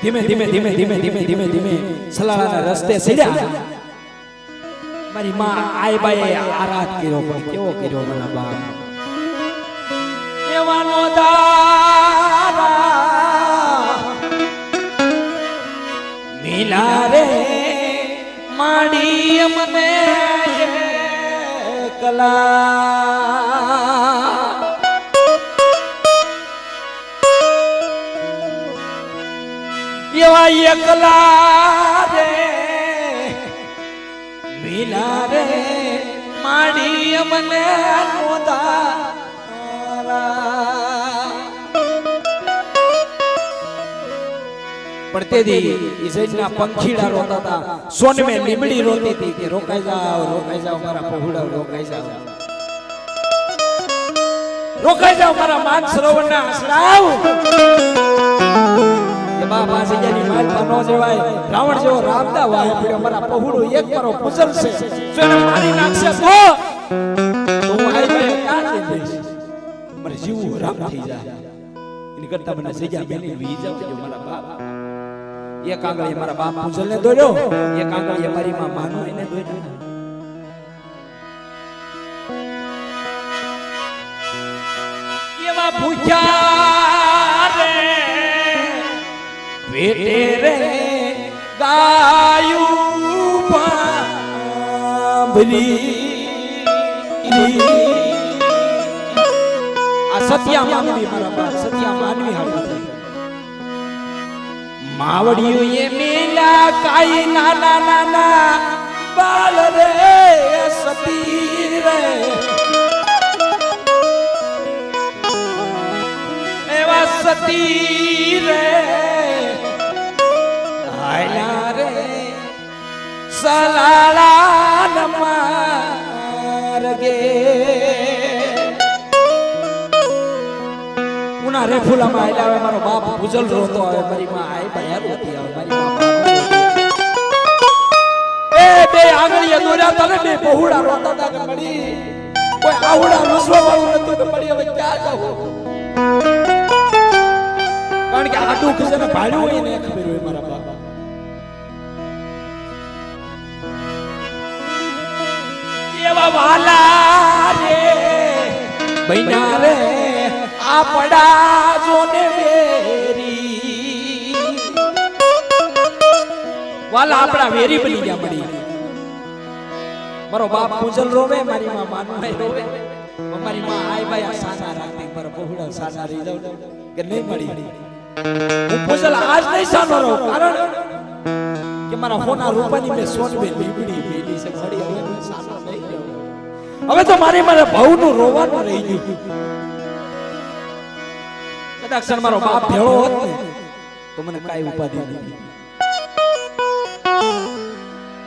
ધીમે ધીમે ધીમે ધીમે ધીમે ધીમે ધીમે સલાળાના રસ્તે સડ્યા મારી માં આઈ બાએ આરાધ કર્યો પણ કેવો કર્યો મારા બાપ એવાનો દારા મિલા રે માડી અમને કલા એવા એકલા રે મિલા રે માડી અમને નોદા પણ તેથી ઈજના પંખીડા રોતા હતા સોનમે લીમડી રોતી હતી કે રોકાઈ જાઓ મારા પહોળા રોકાઈ જાઓ મારા માન સરોવરના આસરાવ કે બાપા સજાની માલપા નો જવાય રાવણ જેવો રામદા વાહે પડ્યો મારા પહોળું એક મારો પૂજલ છે જો એને મારી નાખશે તો હું આઈ ગયો ક્યાં જઈ જઈશ મારે જીવવું રામ થઈ જાય એની કરતા મને સજા બેની વી જાવ મારા બાપ એક આંગળીએ મારા બાપ પૂજલ ને દોર્યો એક આંગળીએ મારી માં માનો એને દોર્યો એવા ભૂખ્યા રે પેટે રે ગાયું ભાંભરી આ સત્યા માનવી મારા બાપ સત્યા માનવી હાલ માવડિયું એ મેલા કાઈ નાના નાના બાલ રે સતી રે એવા સતી રે આયલા રે સલાલા મારગે ઉના રે ફૂલામાં આયલા આવે મારો બાપ પૂજલ રોતો આવે મારી માં આય બયા રોતી આવે મારી માં એ બે આંગળીએ દોર્યા તને બે પહોળા રોતા તા કે મળી કોઈ આવડા નસવા વાળું નતું કે મળી હવે ક્યાં જાવું કારણ કે આ દુઃખ જેને ભાડ્યું હોય ને ખબર હોય મારા બાપા એવા વાલા રે બૈના રે આ પડા જોને વેરી વાલા આપણા વેરી બની ગયા મળી મારો બાપ પૂજલ રોવે મારી માં માનભાઈ રોવે મારી માં આય ભાઈ સાના રાખતી પર બહુડા સાના રહી જાવ કે નહીં મળી હું પૂજલ આજ નહીં સાનો રહું કારણ કે મારા હોના રૂપાની મે સોનબે લીબડી બેલી છે મળી હવે સાનો નહીં જાવ હવે તો મારી મારા ભાવનું રોવાનું રહી ગયું કદાચ મારો બાપ ભેળો હોત ને તો મને કાઈ ઉપાધિ નથી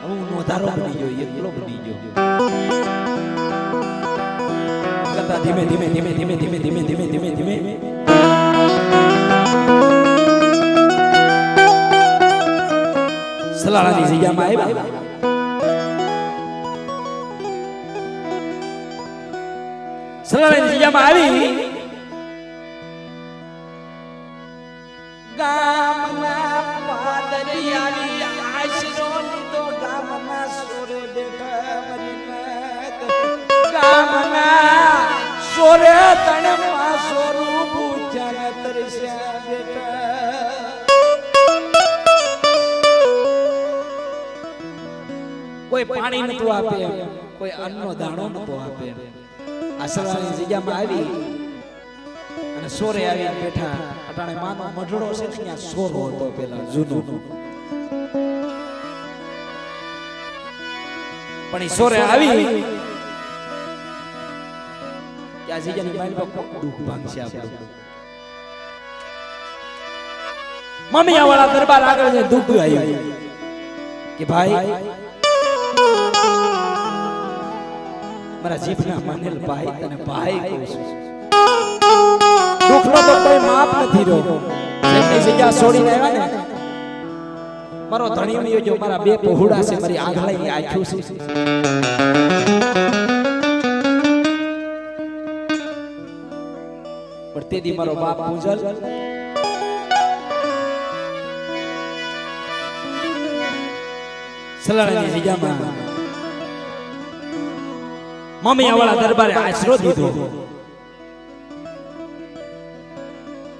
હું નોધારો બની ગયો એકલો બની ગયો કથા ધીમે ધીમે ધીમે ધીમે ધીમે ધીમે ધીમે ધીમે ધીમે સલાળાની જગ્યામાં આવ્યા સલાળાની જગ્યામાં આવી ગામના પાદરિયાની આશરો લીધો ગામના સોરે બેઠા મરીનાથ ગામના સોરે તણમાં સોરું પૂજ્યા તરસ્યા બેઠા કોઈ પાણી નતું આપે કોઈ અન્નનો દાણો નતો આપે આ સલાળાની જગ્યામાં આવી અને સોરે આવી બેઠા અટાણે માનો મઢડો છે ને ત્યાં સોરો હતો પેલા જૂનો પણ ઈ સોરે આવી કે આ જગ્યાની મારી પર દુઃખ ભાંગશે આપણે મમિયા વાળા દરબાર આગળ જે દુઃખ આવ્યું કે ભાઈ મારા જીભના માનેલ ભાઈ તને ભાઈ કહું છું દુઃખનો તો કોઈ માપ નથી રહ્યો જેમની જગ્યા છોડીને આવ્યા ને મારો ધણી મિયો જો મારા બે પહોળા છે મારી આંગળાની આંખો છે પણ તેદી મારો બાપ પૂજલ સલાળાની જગ્યામાં મમિયા વાળા દરબારે આશરો દીધો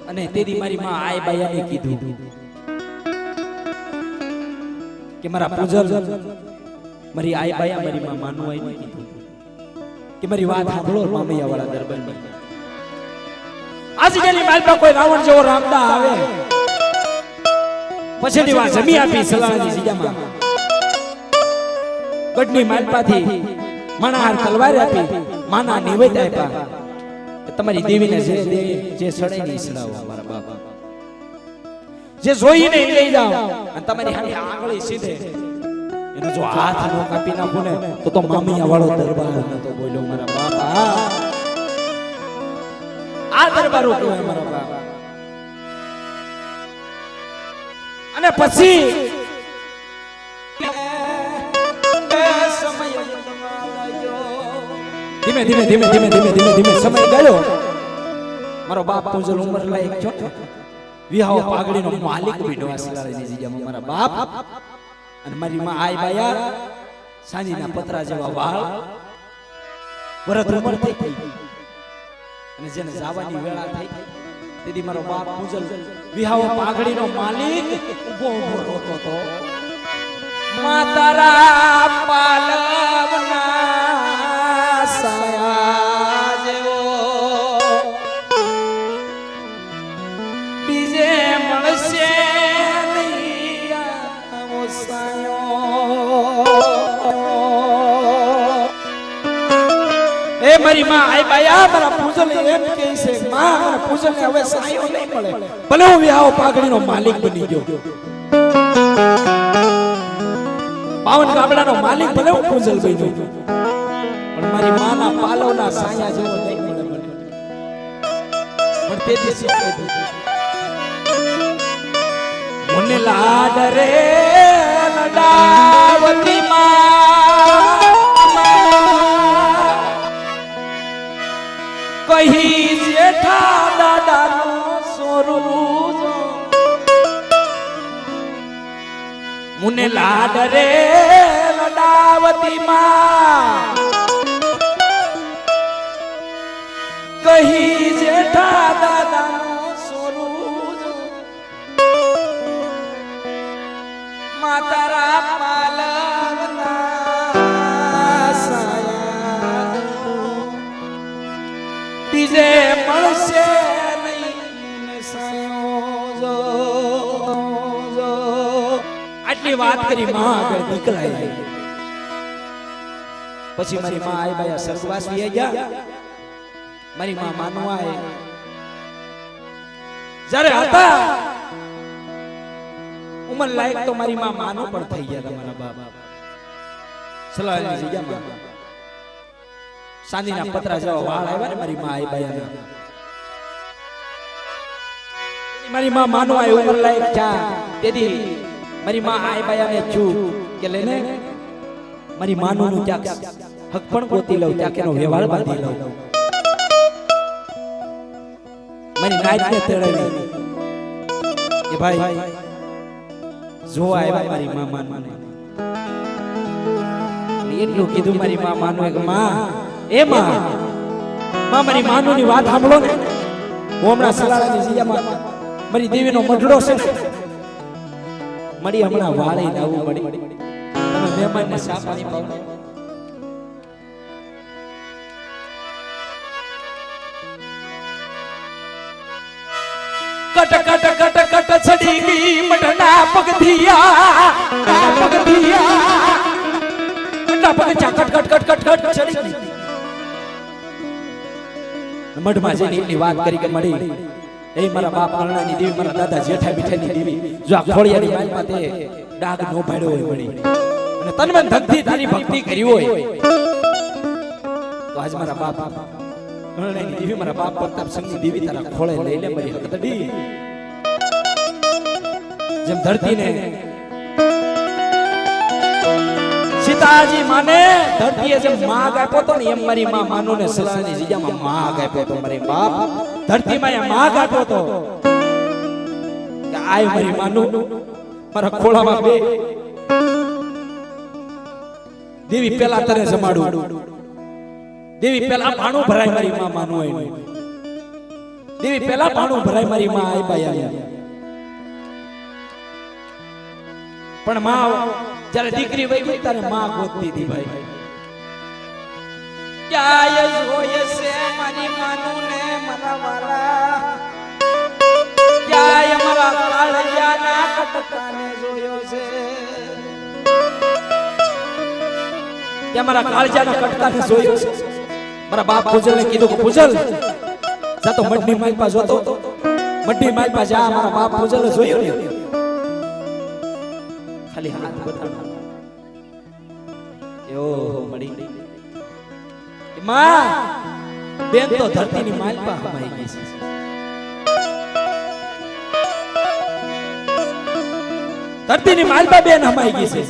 અને તેદી મારી માં આય બાયાને કીધું કે મારા પૂજલ મારી આય બાયા મારી માં માનવાઈને કીધું કે મારી વાત સાંભળો મમિયા વાળા દરબારની આજે જેની માલપા કોઈ રાવણ જેવો રામદા આવે પછીની વાત જમી આપી સલાળાની જગ્યામાં ગઢની માલપાથી મણાહાર તલવાર આપી માના નિવેદ આપ્યા તમારી દેવીને જે સડે ની સડાવો મારા બાપા જે જોઈને લઈ જાઓ અને તમારી હાથે આંગળી સીધે એનો જો હાથ નો કાપી નાખો ને તો મામિયા વાળો દરબાર નતો બોલ્યો મારા બાપા આ દરબારો કહેવાય મારા બાપા અને પછી ધીમે ધીમે ધીમે ધીમે ધીમે ધીમે ધીમે સમય ગયો મારો બાપ પૂજલ ઉંમર લાયક છો વિહાવ પાઘડીનો માલિક બન્યો આ સલાળાની જગ્યામાં મારા બાપ અને મારી માં આય બાયા સાંજીના પતરા જેવા વાળ વરત ઉંમર થઈ ગઈ અને જેને જાવાની વેળા થઈ તેથી મારો બાપ પૂજલ વિહાવ પાઘડીનો માલિક ઉભો ઉભો રોતો તો માતારા પાલવના સાયા જેવો બીજે મળશે નહીં આવો સાયો એ મારી માં આય બાયા મારા પૂજલ એમ કહે છે માં પૂજલ ને હવે સાયો નહીં મળે ભલે હું વિહાવ પાઘડીનો માલિક બની ગયો પાવન ગામડાનો માલિક ભલે હું પૂજલ બન્યો પણ મારી માના પાલવના સાયા જેવો નહીં મળે પણ તે દિવસે મને લાડ રે લડાવતી માં કહી જેઠા દાદાનો સોરું મુને લાડ રે લડાવતી માં કહી જેઠા દાદાનો સોરું માતારા પાલવના સાયા બીજે મળશે નહીં સાયો જો આટલી વાત કરી માં આગળ નીકળાઈ પછી મારી માં આઈ બાયા સ્વર્ગવાસ વહી ગયા મારી માં માનવા આય જ્યારે હતા ઉમર લાયક તો મારી માં માનો પણ થઈ ગયા તમારા બાપ સલાહની જગ્યામાં સાંદીના પતરા જેવા વાળ આવ્યા ને મારી માં આઈ બાયા મારી માં માનો આય ઉમર લાયક ચા તેથી મારી માં આઈ બાયાને છું કે લેને મારી માનું નું ક્યાંક હક પણ ગોતી લઉં ક્યાંક એનો વ્યવહાર બાંધી લઉં મારી નાઈટને તેડાવી કે ભાઈ જો આવ્યા મારી માં માનને એટલું કીધું મારી માં માનો કે માં એ માં મારી માનો ની વાત સાંભળો ને હું હમણાં સલાળાની જગ્યામાં મારી દેવીનો મઢડો છે મળી હમણાં વાળે લાવવું મળી તમે મહેમાનને ચા પાણી પાવો કટ કટ કટ કટ છડી ગઈ મઢના પગધિયા મઢના પગચા કટ કટ કટ કટ કટ છડી ગઈ મઢમાં જઈને એટલી વાત કરી કે મળી એ મારા બાપ પરણાની દેવી મારા દાદા જેઠા મીઠાની દેવી જો આ ખોળિયાની માલમાં તે ડાઘ નો ભાડ્યો હોય મળી અને તનમન ધનથી તારી ભક્તિ કરી હોય તો આજ મારા બાપ પરણાની દેવી મારા બાપ પ્રતાપ સિંહની દેવી તારા ખોળે લઈ લે મરી હકતડી જેમ ધરતીને સીતાજી માને ધરતીએ જેમ માગ આપ્યો તો ને એમ મારી માં માનો ને સલાહની જગ્યામાં માગ આપ્યો તો મારી બાપ ધરતીમાં એ માગ આપ્યો તો કે આય મારી માનું મારા ખોળામાં બે દેવી પેલા તને જમાડું દેવી પેલા પાણું ભરાય મારી માં માનું હોય દેવી પેલા પાણું ભરાય મારી માં આઈ બાયા પણ માં જ્યારે દીકરી વઈ ગઈ ત્યારે માં ગોતતી હતી ભાઈ ક્યાય જોય છે મારી માનું ને મારા વાલા ક્યાય મારા કાળિયાના કટકાને જોયો છે કે મારા કાળિયાના કટકાને જોયો છે મારા બાપ પૂજલને કીધું કે પૂજલ જા તો મઢની માલ પાસે જોતો મઢની માલ પાસે જા મારા બાપ પૂજલને જોયો ને ખાલી હાથ બતાડો યો મળી માં બેન તો ધરતીની માલપા હમાઈ ગઈ છે ધરતીની માલપા બેન હમાઈ ગઈ છે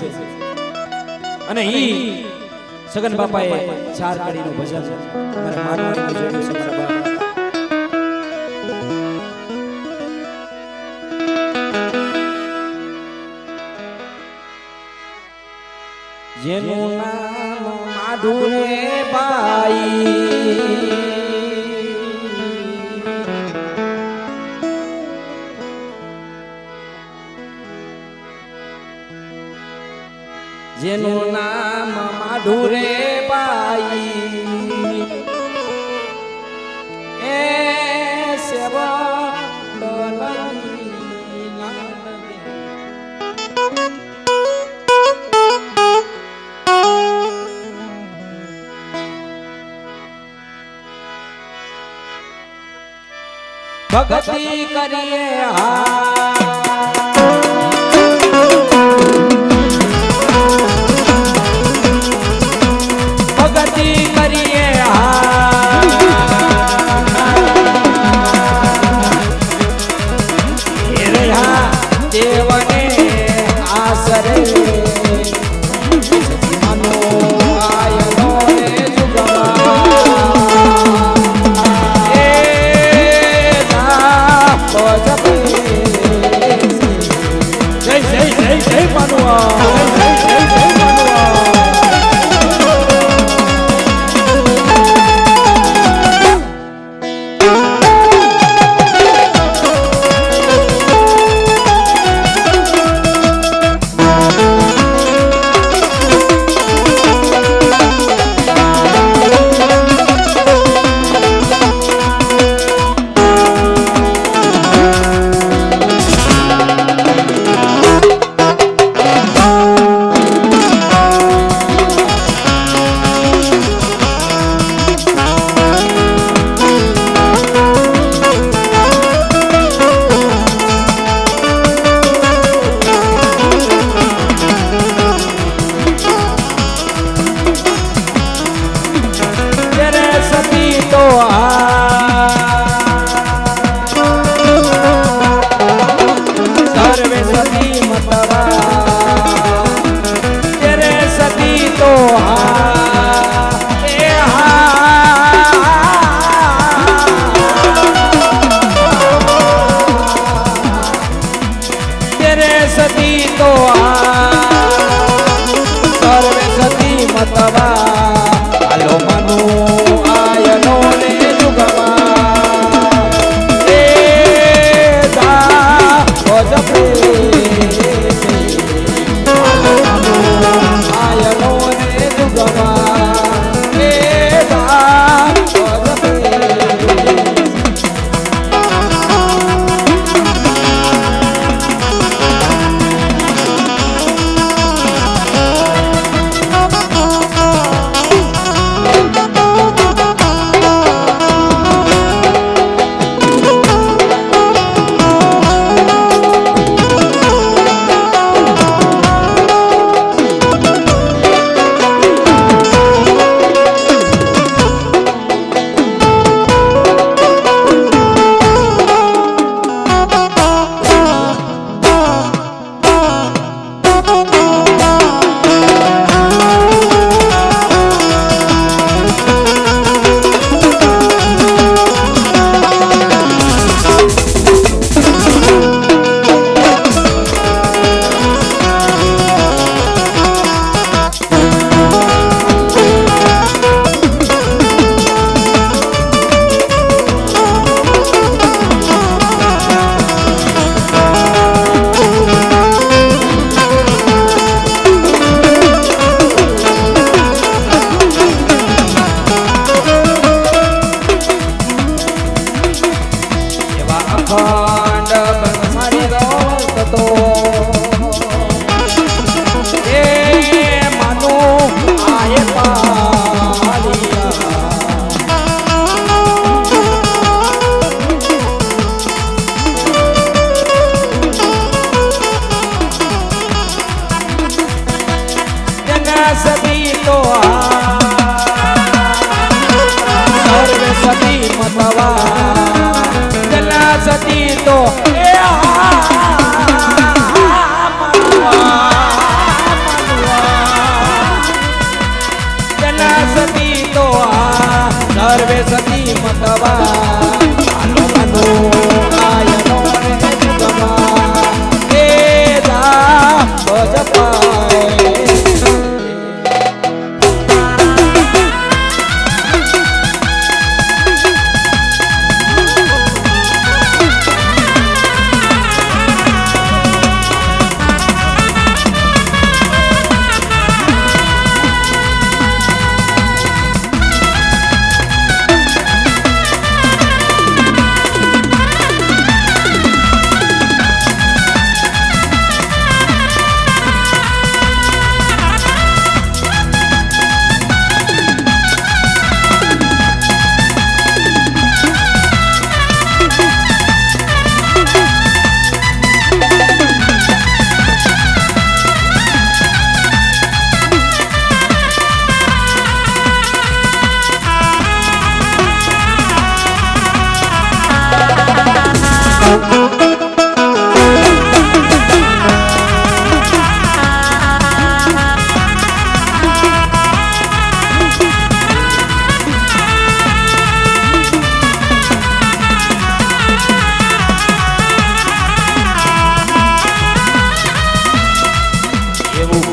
અને ઈ સગન બાપાએ 4 કડીનું ભજન મારા માનવાનું જોયું છે મારા બાપા જેનું નામ માધુરે બાઈ જેનું નામ માધુરે બાઈ એ સેવા ભક્તિ કરીએ ભક્તિ કરીએ દેવને આસરે મનો આયનો જુગમાં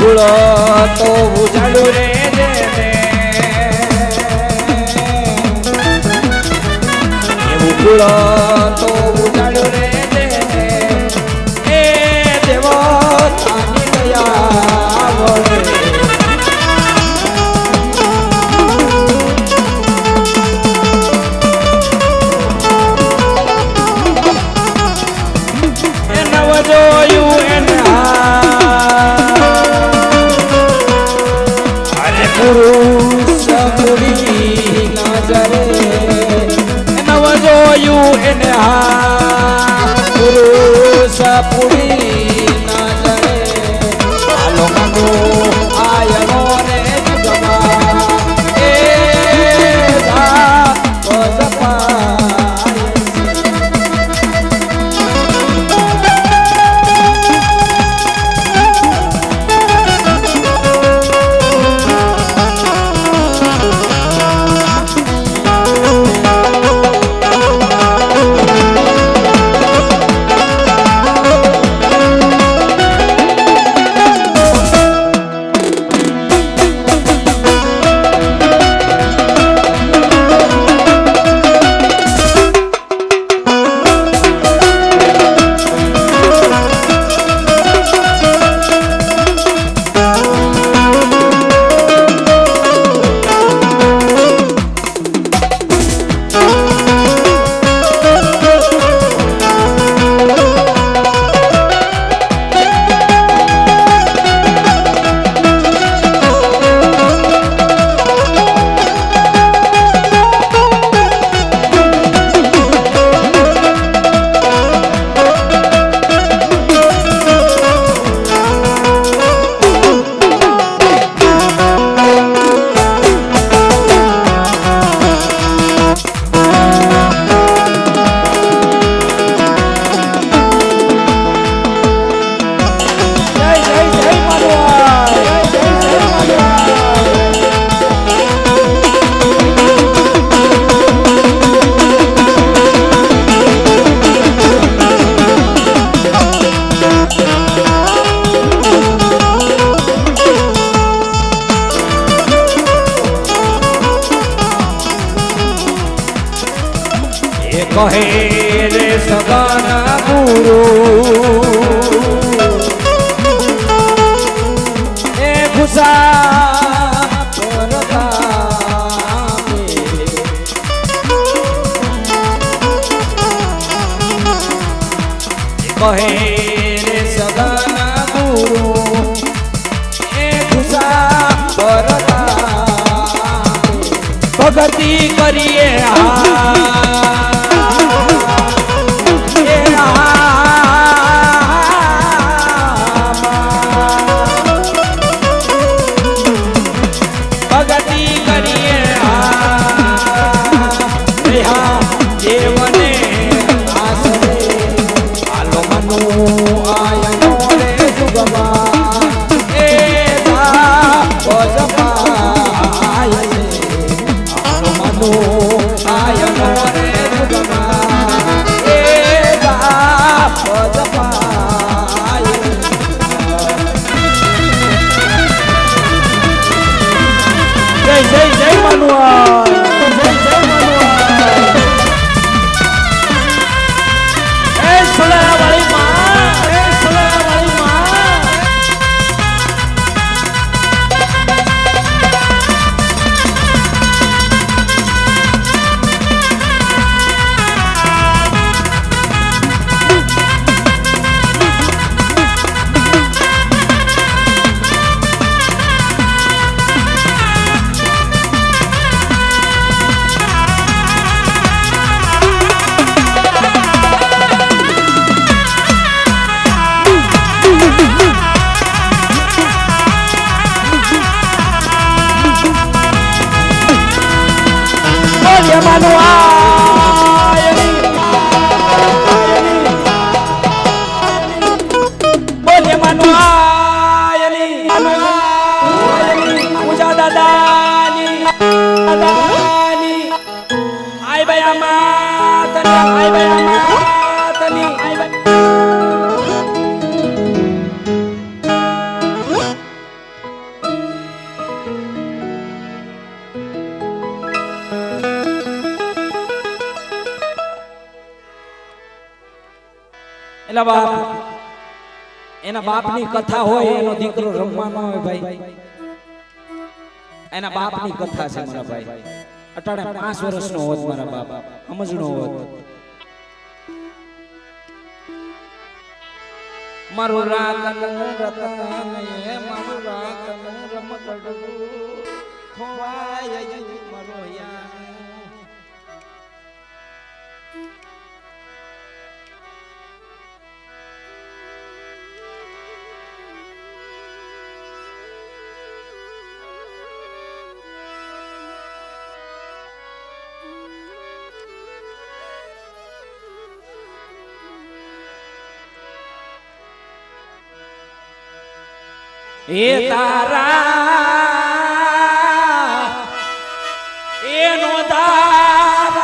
ભૂલો તો ઉજાડું રે એવું ભૂલો તો ઉજાડું રે એ દેવો તાની દયા વળે જોયું એને અરે પુરુષ પૂરી નજરે નવ જોયું એને પુરુષ પૂરી નજરે આલો મનો આયનો રે જગમાં એ જા કહે રે સગાના ગુરુ એ ખુશા કરતા કહે રે સગાના ગુરુ એ ખુશા કરતા ભગતિ કરીએ એટલે બાપ એના બાપની કથા હોય એનો દીકરો રમવાનો હોય ભાઈ એના બાપની કથા છે મારા ભાઈ અટાણે 5 વર્ષનો હોત મારા બાપ સમજણો હોત મારું રાગનું રતન એ મારું રાગનું રમકડું ખોવાય મારો યાર એ તારા એનો દાર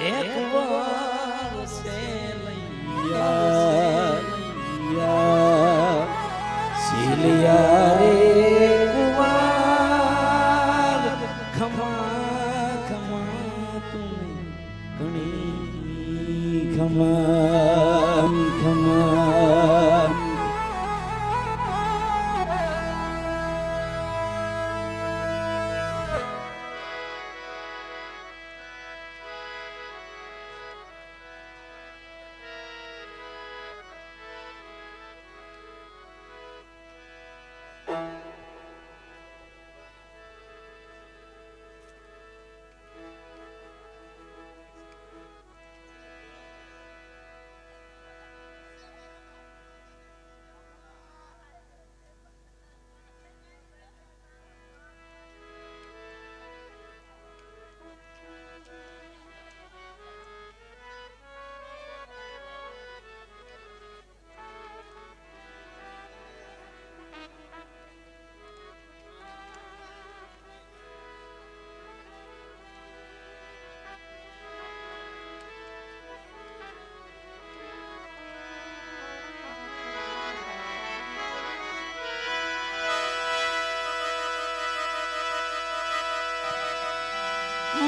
એક વર્ષે લૈયા સિલિયા રે કુવાર ખમા ખમા તું ઘણી ખમા ખમા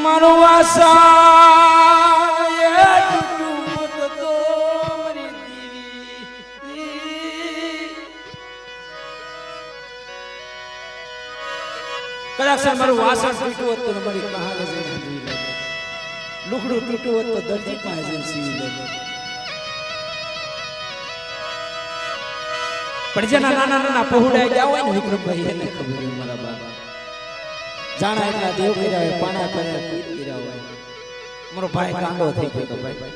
મારો વાસા એ ટૂટું તો મરી દીવી કદાચ મારું વાસણ તૂટ્યું હોત તો મારી કહાને જઈને લુગડું તૂટ્યું હોત તો દર્દી પાસે જઈને સીવી લે પણ જેના નાના નાના પહોળાઈ ગયા હોય ને વિક્રમભાઈ એને ખબર હોય મારા બાબા જાણા એટલા દેવ કર્યા હોય પાણા કર્યા કર્યા હોય મારો ભાઈ કાંડો થઈ ગયો તો ભાઈ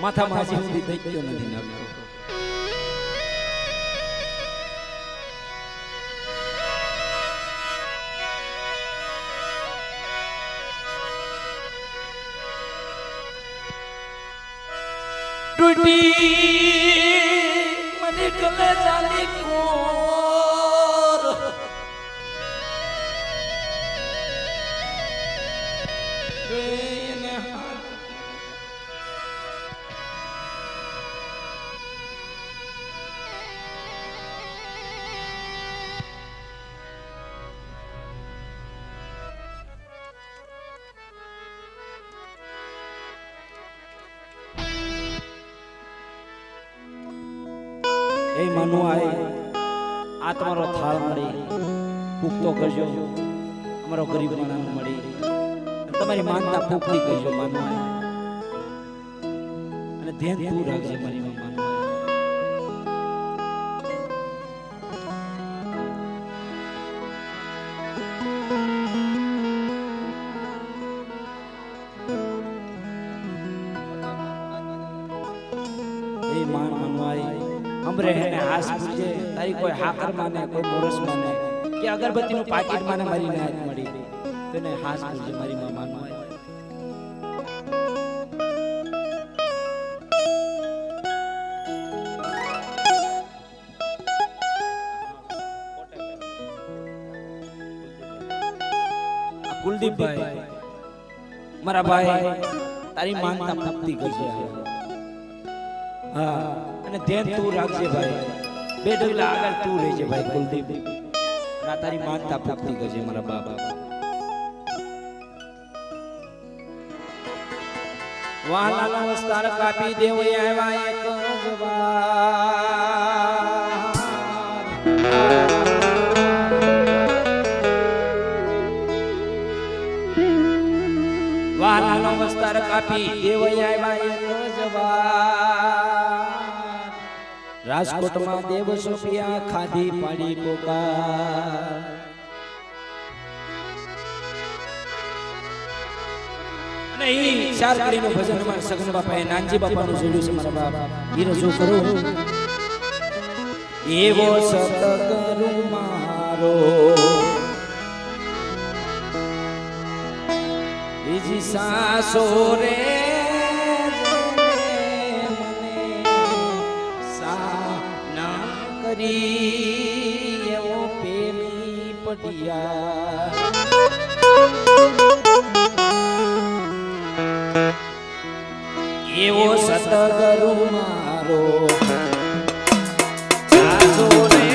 માથામાં હજી સુધી થઈ ગયો નથી નાખ્યો टूटी मनी कले जाली कोर बेने ए मानो आए आ तमारो थाळ मळी पुख्तो करजो अमारो गरीब माणस मळी तमारी मानता पुख्ती करजो मानो आए અને ધ્યાન તું રાખજે મારી માનો ए मान मानो आए हमरे है हास पूछे तारी कोई हाकर माने कोई मोरस माने कि अगरबत्ती नु पाकिट माने मारी ने हाथ मड़ी तने हास पूछे मारी मामा नो कुलदीप भाई मारा भाई तारी मानता मुक्ति करजे हां અને ધ્યાન તું રાખજે ભાઈ બે ડગલા આગળ તું રહેજે ભાઈ કુલદીપ ના તારી માનતા પૂર્તિ કરજે મારા બાબા વાલાનો વસ્તાર કાપી દેવ આવ્યા એક વાલાનો વસ્તાર કાપી દેવ આવ્યા એક રાજકોટમાં દેવ સોપિયા ખાધી પાડી પોકાર નહીં ચાર કડીનું ભજન અમાર સગન બાપાએ નાનજી બાપાનું જોડ્યું છે મારા બાપ ઈ રજૂ કરો એવો સતગુરુ મારો બીજી સાસો રે એવો પેલી પટિયા એવો સતગુરુ મારો સાસો રે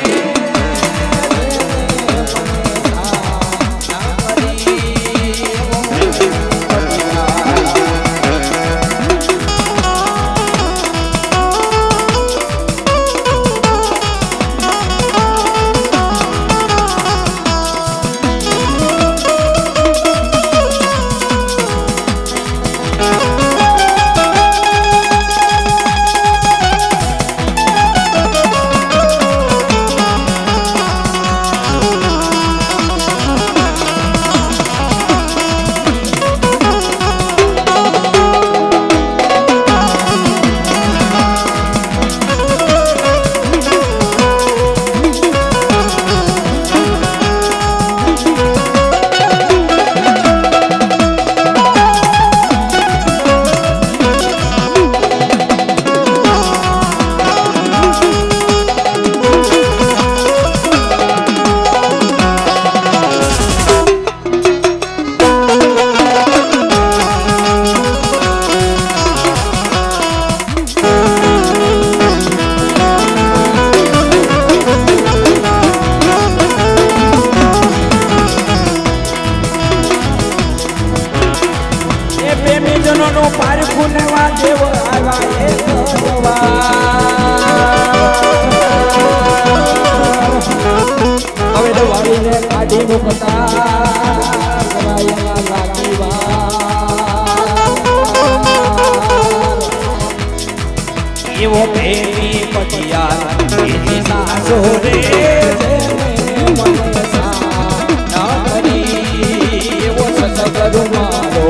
એવો પેલી પટિયા બીજી સાસો રે એવો સતગુરુ મારો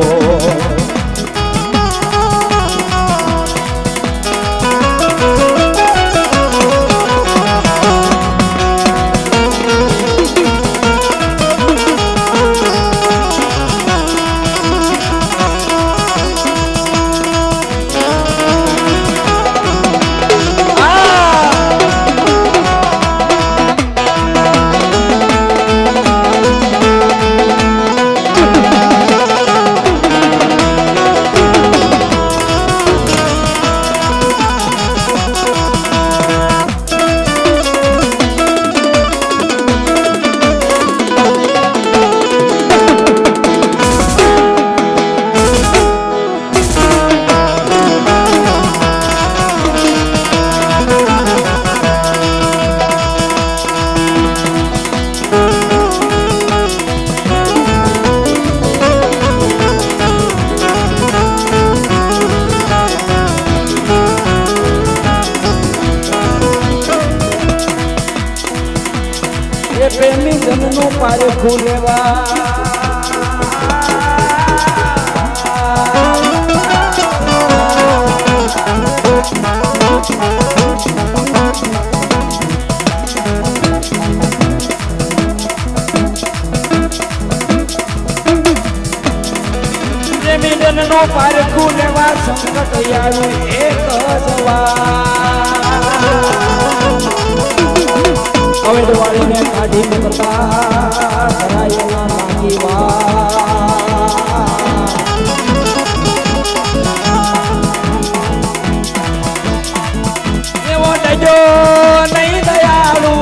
પ્રેમી જનનો પારે ખુલેવા પ્રેમી જનનો પારે ખુલેવા સંકટ આવ્યું એક હવે દિવાળીને કાઢી મૂકતા કરાયેલા બાકી એવો ડજો નહીં દયાળુ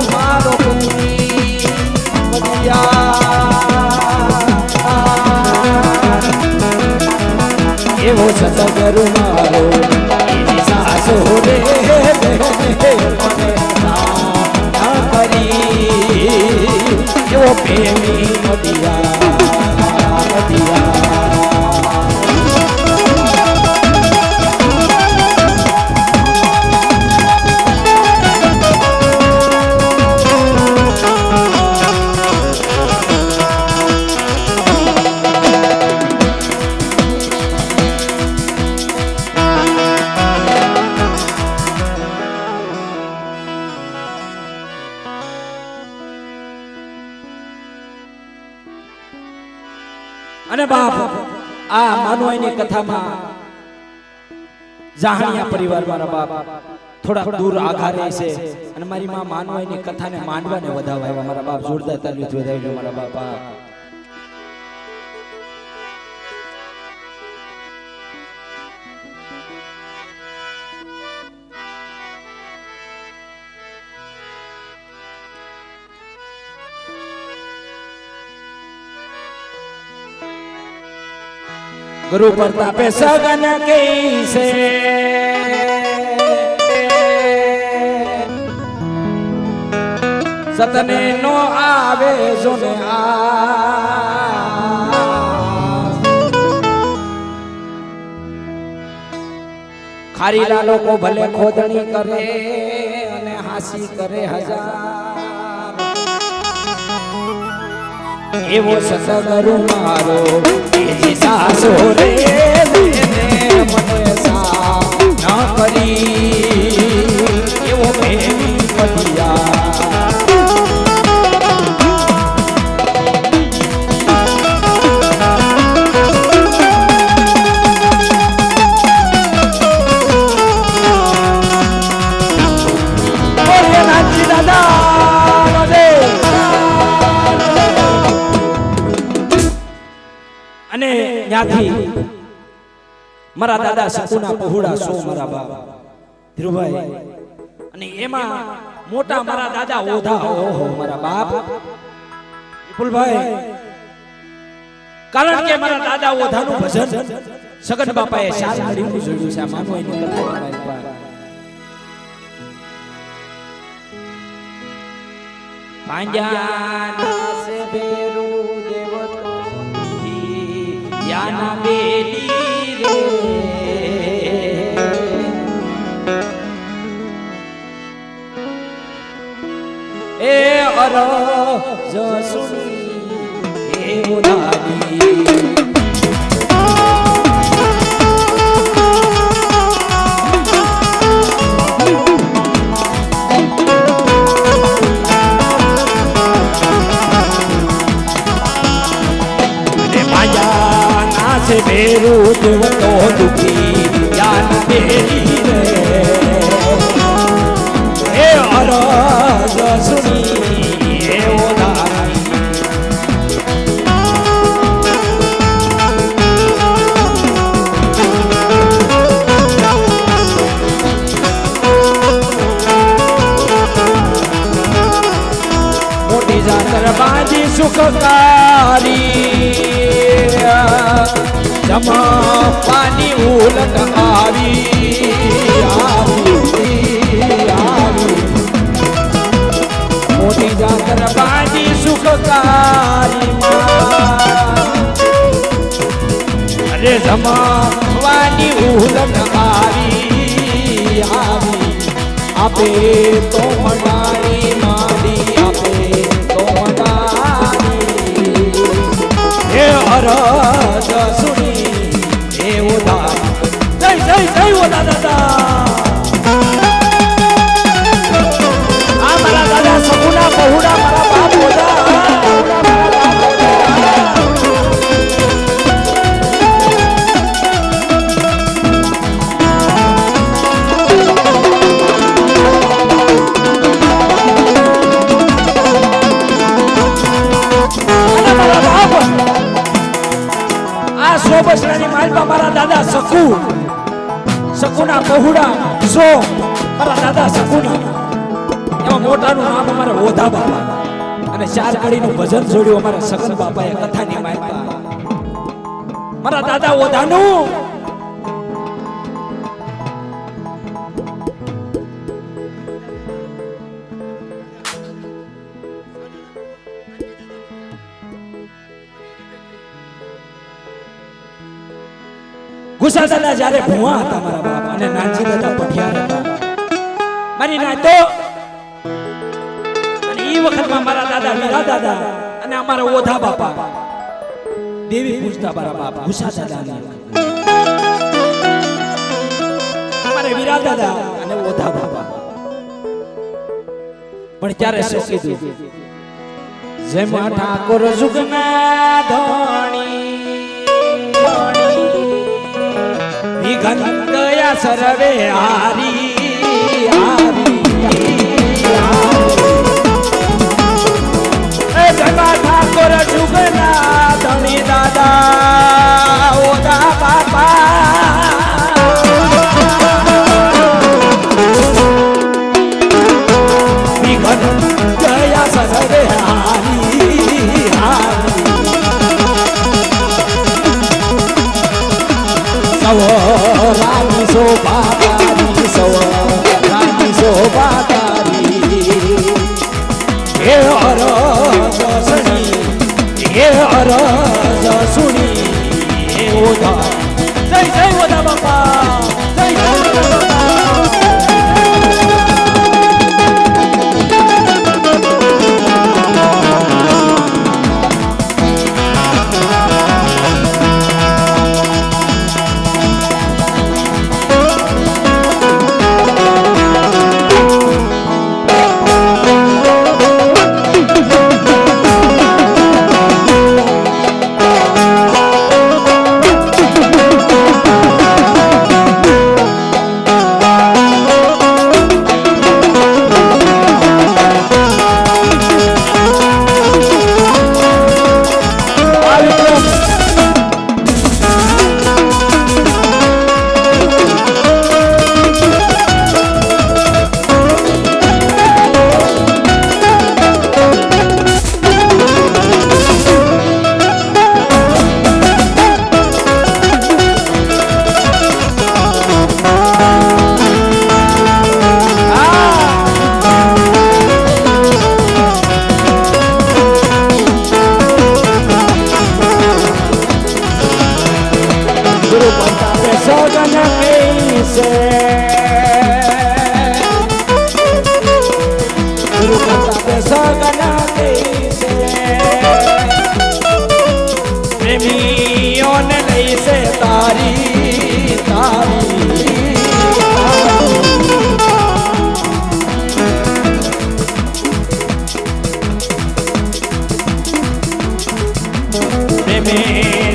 મારો એવો સતત અને બાપ આ માનવાઈની કથામાં જાહણિયા પરિવાર મારા બાપ થોડા દૂર આઘા રહે છે અને મારી માં માનવાઈની કથાને માંડવાને વધાવવા આવ્યા મારા બાપ જોરદાર તાલીઓ વધાવી મારા બાપા गुरु प्रतापे सगन कैसे सतने नो आवे जोने खारी लालो को भले खोदनी करे अने हासी करे हजार एवो सतगुरु मारो तेजी सासो रे મને સા ન કરી એવો પ્રેમી પતિયા અને ત્યાંથી મારા દાદા સકુના પહોળા સો મારા બાપ ધીરુભાઈ અને એમાં મોટા મારા દાદા ઓધા ઓહો મારા બાપ વિપુલભાઈ કારણ કે મારા દાદા ઓધાનું ભજન સગન બાપાએ શાલ કરીને જોયું છે માનો એની કથા મારી પાસે પાંજાના સે બેરુ દેવતો याना बेली रे ए अरो जो सुनी ए उदारी बेरू देवतो दुखी यान बेली रे ए अरज सुनी ए ओदारी मोटी जातर बाजी सुखकारी जमा पानी उलट આવી મોટી જાતર બાજી સુખકારી અરે જમાવાની ઉલટ આવી આપે તો મંડાણી માડી આપે તો મંડાણી હે અરજ સુની એ ઓદા જય જય જય ઓદા દાદા આ મારા દાદા સગુના બહુડા મારા બાપ ઓદા બસરાની માલપા મારા દાદા સકુના બહુડા સો મારા દાદા સકુના એમાં મોટાનું નામ અમારે ઓધા બાપા અને ચાર કડીનું ભજન જોડ્યું અમારા સગન બાપાએ કથાની માલપા મારા દાદા ઓધાનું ગુસા દાદા જ્યારે ભુવા હતા મારા બાપ અને નાનજી દાદા પઠિયાર હતા મારી ના તો અને એ વખતમાં મારા દાદા વીરા દાદા અને અમારા ઓધા બાપા દેવી પૂજતા મારા બાપ ગુસા દાદા અમારે વીરા દાદા અને ઓધા બાપા પણ ત્યારે શું કીધું જેમાં ઠાકોર જુગના ધણી ગંગયા સરવે હારી જગા ઠાકોર જુગના ધણી દાદા ઓદા બાપા ગયા સરવે હારી સવ રાની શોભાકારી સવ રાની શોભાકારી હે અરજ સુણી હે ઓધા જય જય ઓધા બાપા જય જય ઓધા બાપા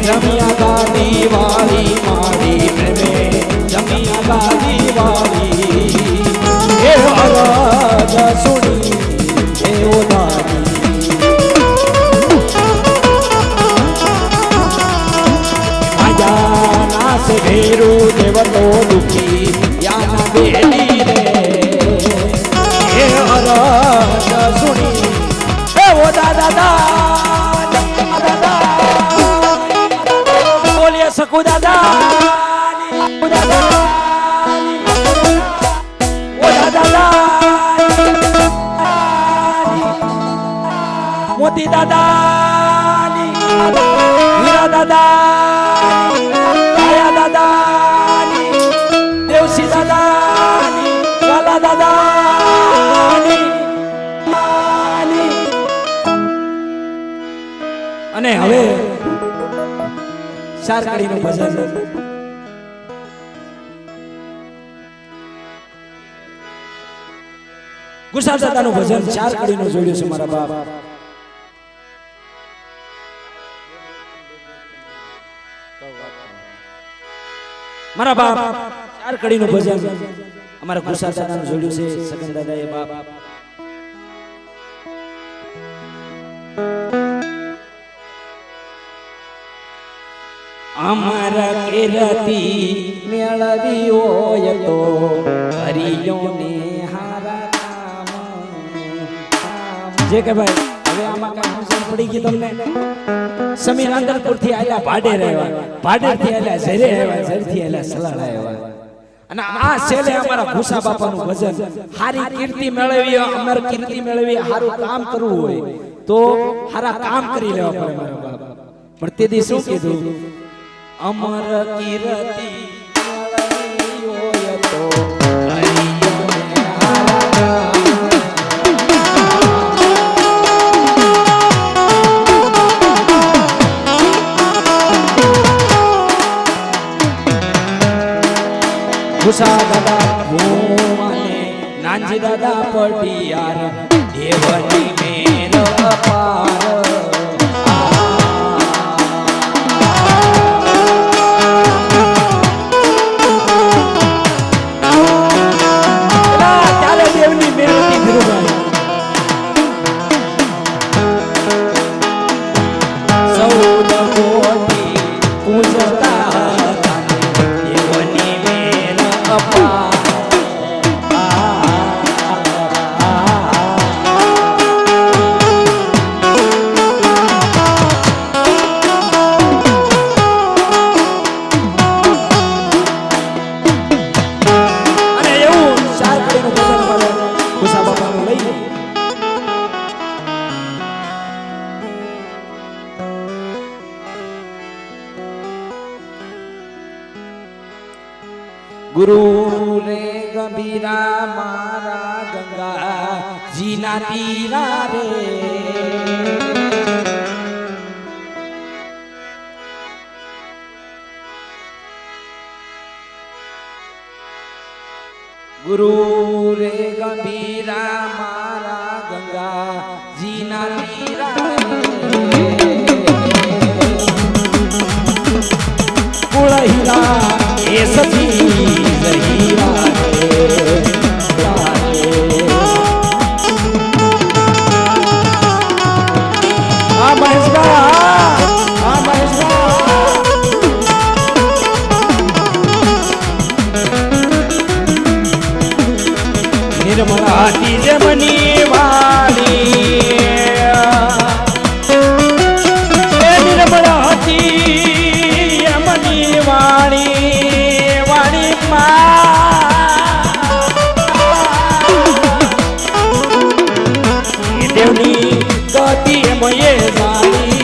જમિયા ગાડી વાળી મારી પ્રેમે જમિયા ગાડી વાળી હે અરજ સુણી હે ઓધારી આયા નાસ ભેરુ દેવતો દુખી યાના બેડી રે હે અરજ સુણી હે ઓધા દાદા સકુ દાદા ઓ દાદા મોતી દાદા હીરા દાદા કાયા દાદા દેવસી દાદા વાલા દાદા અને હવે ચાર કડીનું ભજન ગુસાર દાદાનું ભજન ચાર કડીનું જોડ્યું છે મારા બાપ મારા બાપ ચાર કડીનું ભજન અમારા ગુસાર દાદાનું જોડ્યું છે સગન દાદા એ બાપ અમર કીર્તિ મેળવી હોય તો હરિયોને હારા કામ જે કે ભાઈ હવે આમાં કઈ સમજણ પડી ગઈ તમને સમીર આંદરપુર થી આયા ભાડેર થી આયા ઝરે આવ્યા ઝર થી આયા સલાળ આવ્યા અને આ છેલ્લે અમારા ભૂસા બાપાનું ભજન હારી કીર્તિ મેળવી અમર કીર્તિ મેળવી હારું કામ કરવું હોય તો હારા કામ કરી લેવા પડે મારા બાપ પણ તેથી શું કીધું અમર કીર્તિ તો ભૂસા દાદા ભૂમાને નાનજી દાદા પટિયાર દેવની મેર પાર ઘડીનું ભજન મારે ઉષા બાપાનું લઈ ગુરુ રે ગંભીરા મારા ગંગા જીના તીરા રે ગુરુ રે ગંભીરા મારા ગંગા જીના તીરા કુળહીરા એ સતી જહીરા આ મહેશબા નિર્મળા તીજ મની વાણી નિર્મળા હતી મની વાણી વાણી દેવની ગતિ મયે જાણી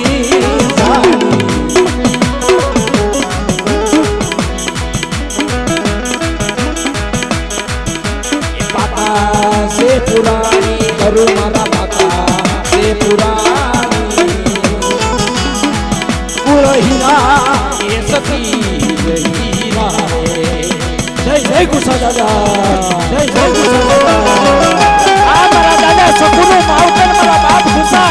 से पुरानी करू मारा माता से पुरानी पुरहिना ये सती हीरा जय जय गुस्सा दादा जय जय गुस्सा दादा आ मारा दादा सकुनो मावतर मारा बाप गुस्सा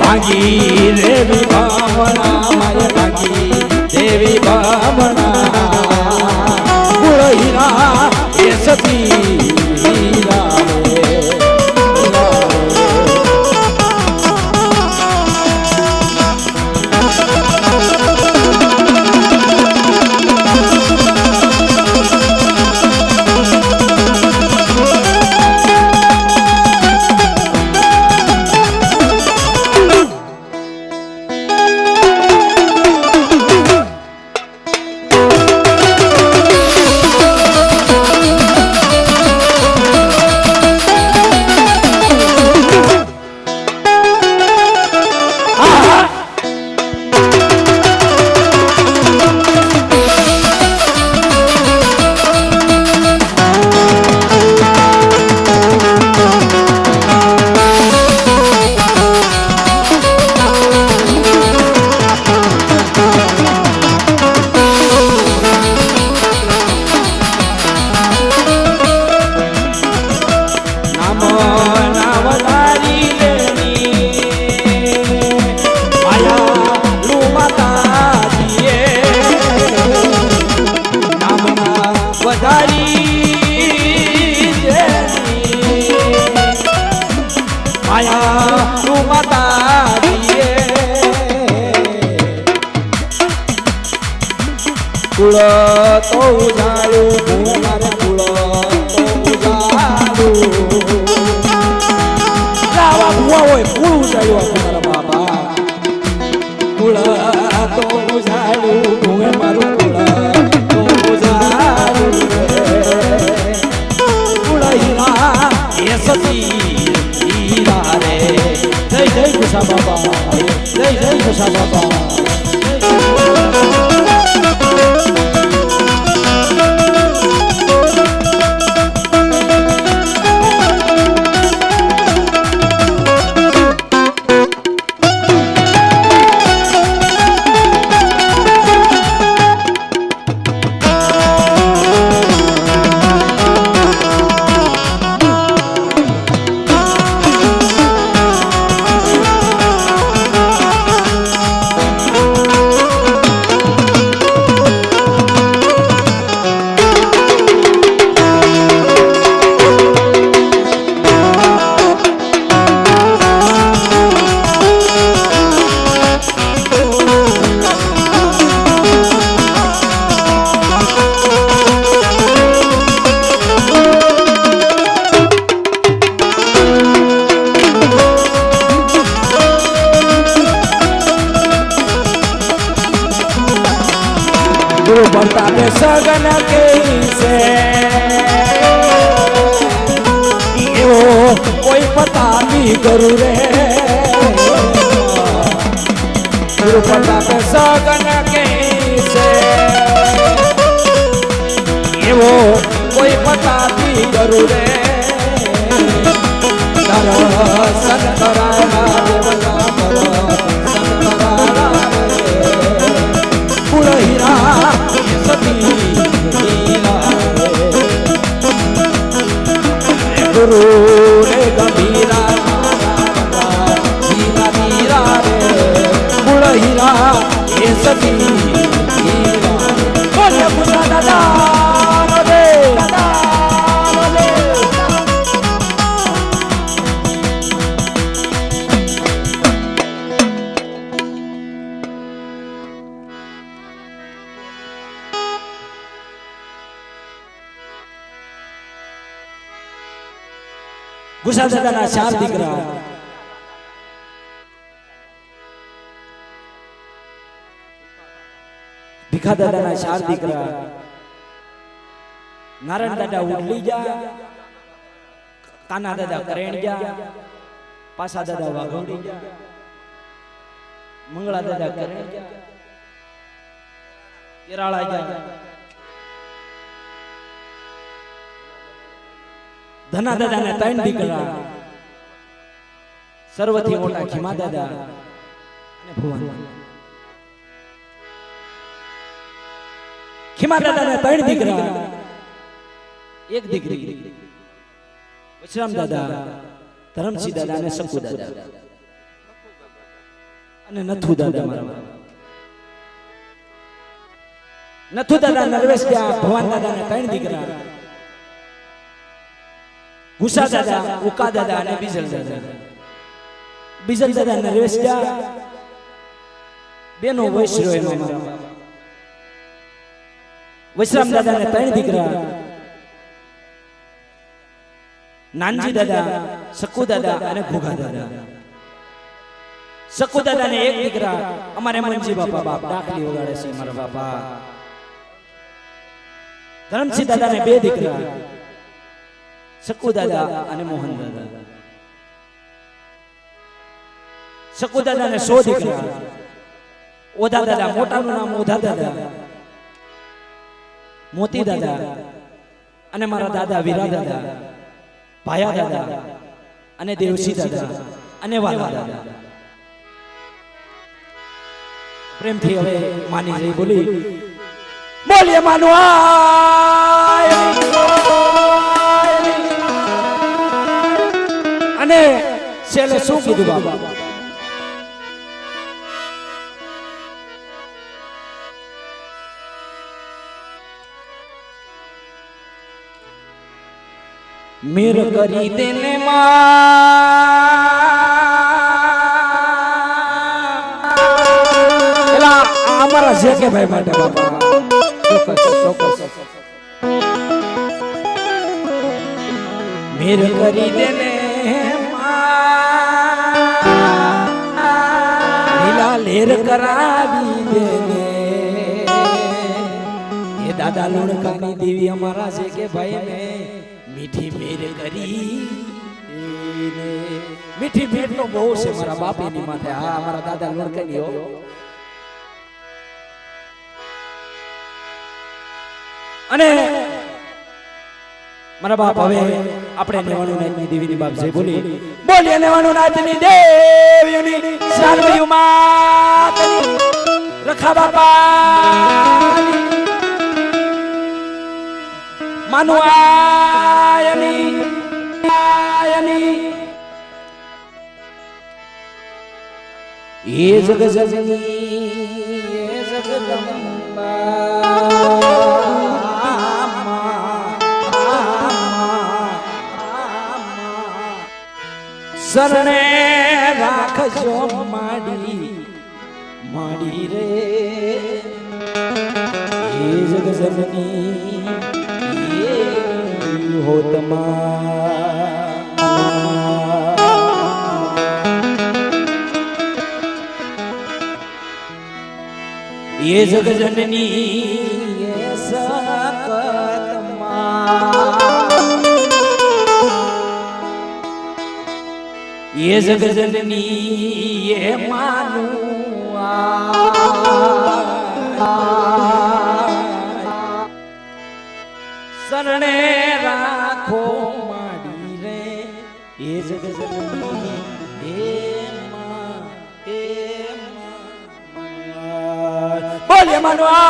भागी देवी भावना माय भागी देवी भावना गुरहीरा ये सती हीरा કુળ તો ઉજાડ્યું ભૂવે મારે કુળ તો ઉજાડ્યું આવા ભૂવા હોય કુળ ઉજાડ્યું મારા બાબા કુળ તો ઉજાડ્યું ભૂવે મારું કુળ તો ઉજાડ્યું કુળ હીરા એ સતી હીરા રે જય જય ગુસા બાબા જય જય ગુસા બાબા गुरु बरताते सगन के से यो कोई पता नहीं करू रे गुरु बरताते सगन के से यो कोई पता नहीं करू रे दर्शन कराना देवता दर्शन कराना कुल हीरा गुरु रे गंभीरा हीरा हीरा रे कुल हीरा ये सती हीरा बोले पुरा दादा रे दादा रे गुसा दादा चार दीकरा भीखा दादा चार दीकरा नारायण दादा उडली जा काना दादा करेण जा पासा दादा वाघोड़ी जा मंगला दादा करेण जा केराला जा धना दादा ने तीन दीकरा सर्वथी मोटा खीमा दादा અને ભુવન ખીમા દાદા ને ત્રણ દીકરા એક દીકરી વિશ્રામ દાદા ધરમસિંહ દાદા અને શકુ દાદા અને નથુ દાદા મારા નથુ દાદા નરવેશ ગયા ભવાન દાદા ને ત્રણ દીકરા गुसा दादा उका दादा ने बीजल दादा नरवेश जा बेनो वैश्रो मारा वैश्राम दादा ने तीन दीकरा नानजी दादा सकू दादा અને ઘોઘા દાદા सकू दादा ने एक दीकरा અમારે મંજી બાપા બાપ ડાકલી વગાડે છે મારા બાપા ધરમસિંહ દાદા ને બે દીકરા सकू दादा અને મોહન દાદા सकू दादा ने 100 દીકરા ઓધા દાદા મોટાનું નામ ઓધા દાદા મોતી દાदा અને મારા દાદા વીરા દાદા ભાયા દાદા અને દેવસી દાદા અને વાલા દાદા પ્રેમથી હવે માની જઈ બોલી બોલીએ માનો અને છેલ્લે શું કીધું બાબા मेर करी देने हमारा जे के भाई माटे बाबा ચોક્કસ મેર કરી દેને લીલા લેર કરાવી દેને એ દાદા લુણકાની દેવી અમારા છે કે ભાઈ ને મીઠી મેર કરી મીઠી ભેટ તો બહુ છે મારા બાપીની માથે હા મારા દાદા લુણકાની હો અને મારા બાપ હવે આપણે નેવાનું નાચની દેવીની બાપ છે બોલી બોલીએ નેવાનું નાચની દેવીની સારવૈયું માતની રખા બાપાની માનુ આયની એ જગજનની એ જગદંબા શરણે રાખજો માડી રે એ જગજનની એ હો ये जगजननी ये सकत ये जगजननी ये मानू शरणे राखो माड़ी रे ये जगजननी बोलिए मनुआ